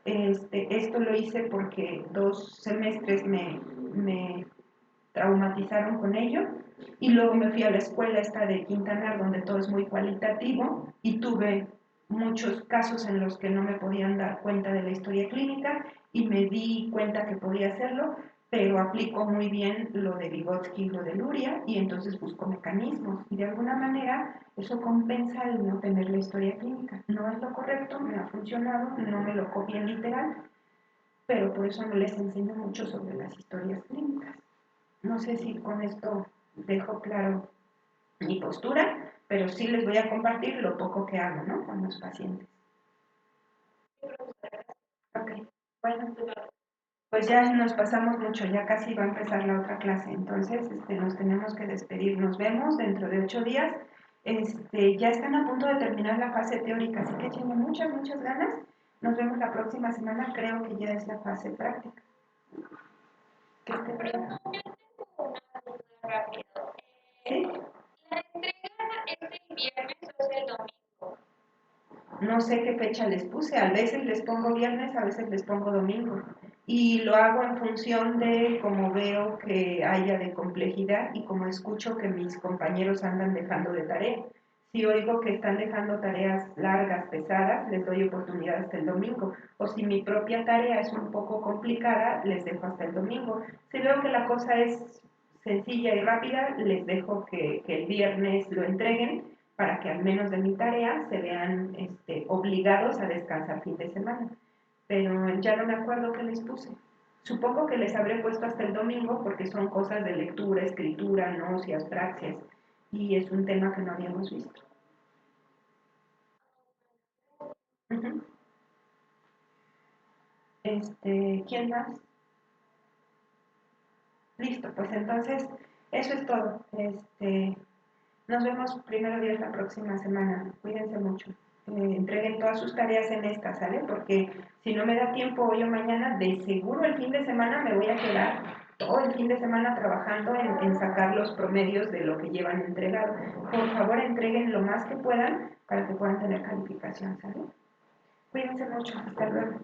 Esto lo hice porque 2 semestres me traumatizaron con ello y luego me fui a la escuela esta de Quintanar donde todo es muy cualitativo y tuve muchos casos en los que no me podían dar cuenta de la historia clínica y me di cuenta que podía hacerlo, pero aplico muy bien lo de Vygotsky y lo de Luria y entonces busco mecanismos y de alguna manera eso compensa el no tener la historia clínica. No es lo correcto, me ha funcionado, no me lo copien literal, pero por eso no les enseño mucho sobre las historias clínicas. No sé si con esto dejo claro mi postura, pero sí les voy a compartir lo poco que hago, ¿no? Con los pacientes. Ok, bueno, pues ya nos pasamos mucho, ya casi va a empezar la otra clase, entonces nos tenemos que despedir. Nos vemos dentro de 8 días. Ya están a punto de terminar la fase teórica, así que tienen muchas ganas. Nos vemos la próxima semana, creo que ya es la fase práctica. Que esté bien. ¿Sí? La entrega es el viernes o es el domingo. No sé qué fecha les puse, a veces les pongo viernes, a veces les pongo domingo. Y lo hago en función de cómo veo que haya de complejidad y como escucho que mis compañeros andan dejando de tarea. Si oigo que están dejando tareas largas, pesadas, les doy oportunidad hasta el domingo. O si mi propia tarea es un poco complicada, les dejo hasta el domingo. Si veo que la cosa es sencilla y rápida, les dejo que el viernes lo entreguen para que al menos de mi tarea se vean obligados a descansar fin de semana. Pero ya no me acuerdo qué les puse. Supongo que les habré puesto hasta el domingo porque son cosas de lectura, escritura, nocias, praxias, y es un tema que no habíamos visto. Uh-huh. ¿Quién más? Listo, pues entonces eso es todo. Nos vemos primero Dios la próxima semana. Cuídense mucho. entreguen todas sus tareas en esta, ¿sale? Porque si no me da tiempo hoy o mañana, de seguro el fin de semana me voy a quedar todo el fin de semana trabajando en sacar los promedios de lo que llevan entregado. Por favor, entreguen lo más que puedan para que puedan tener calificación, ¿sale? Cuídense mucho, hasta luego.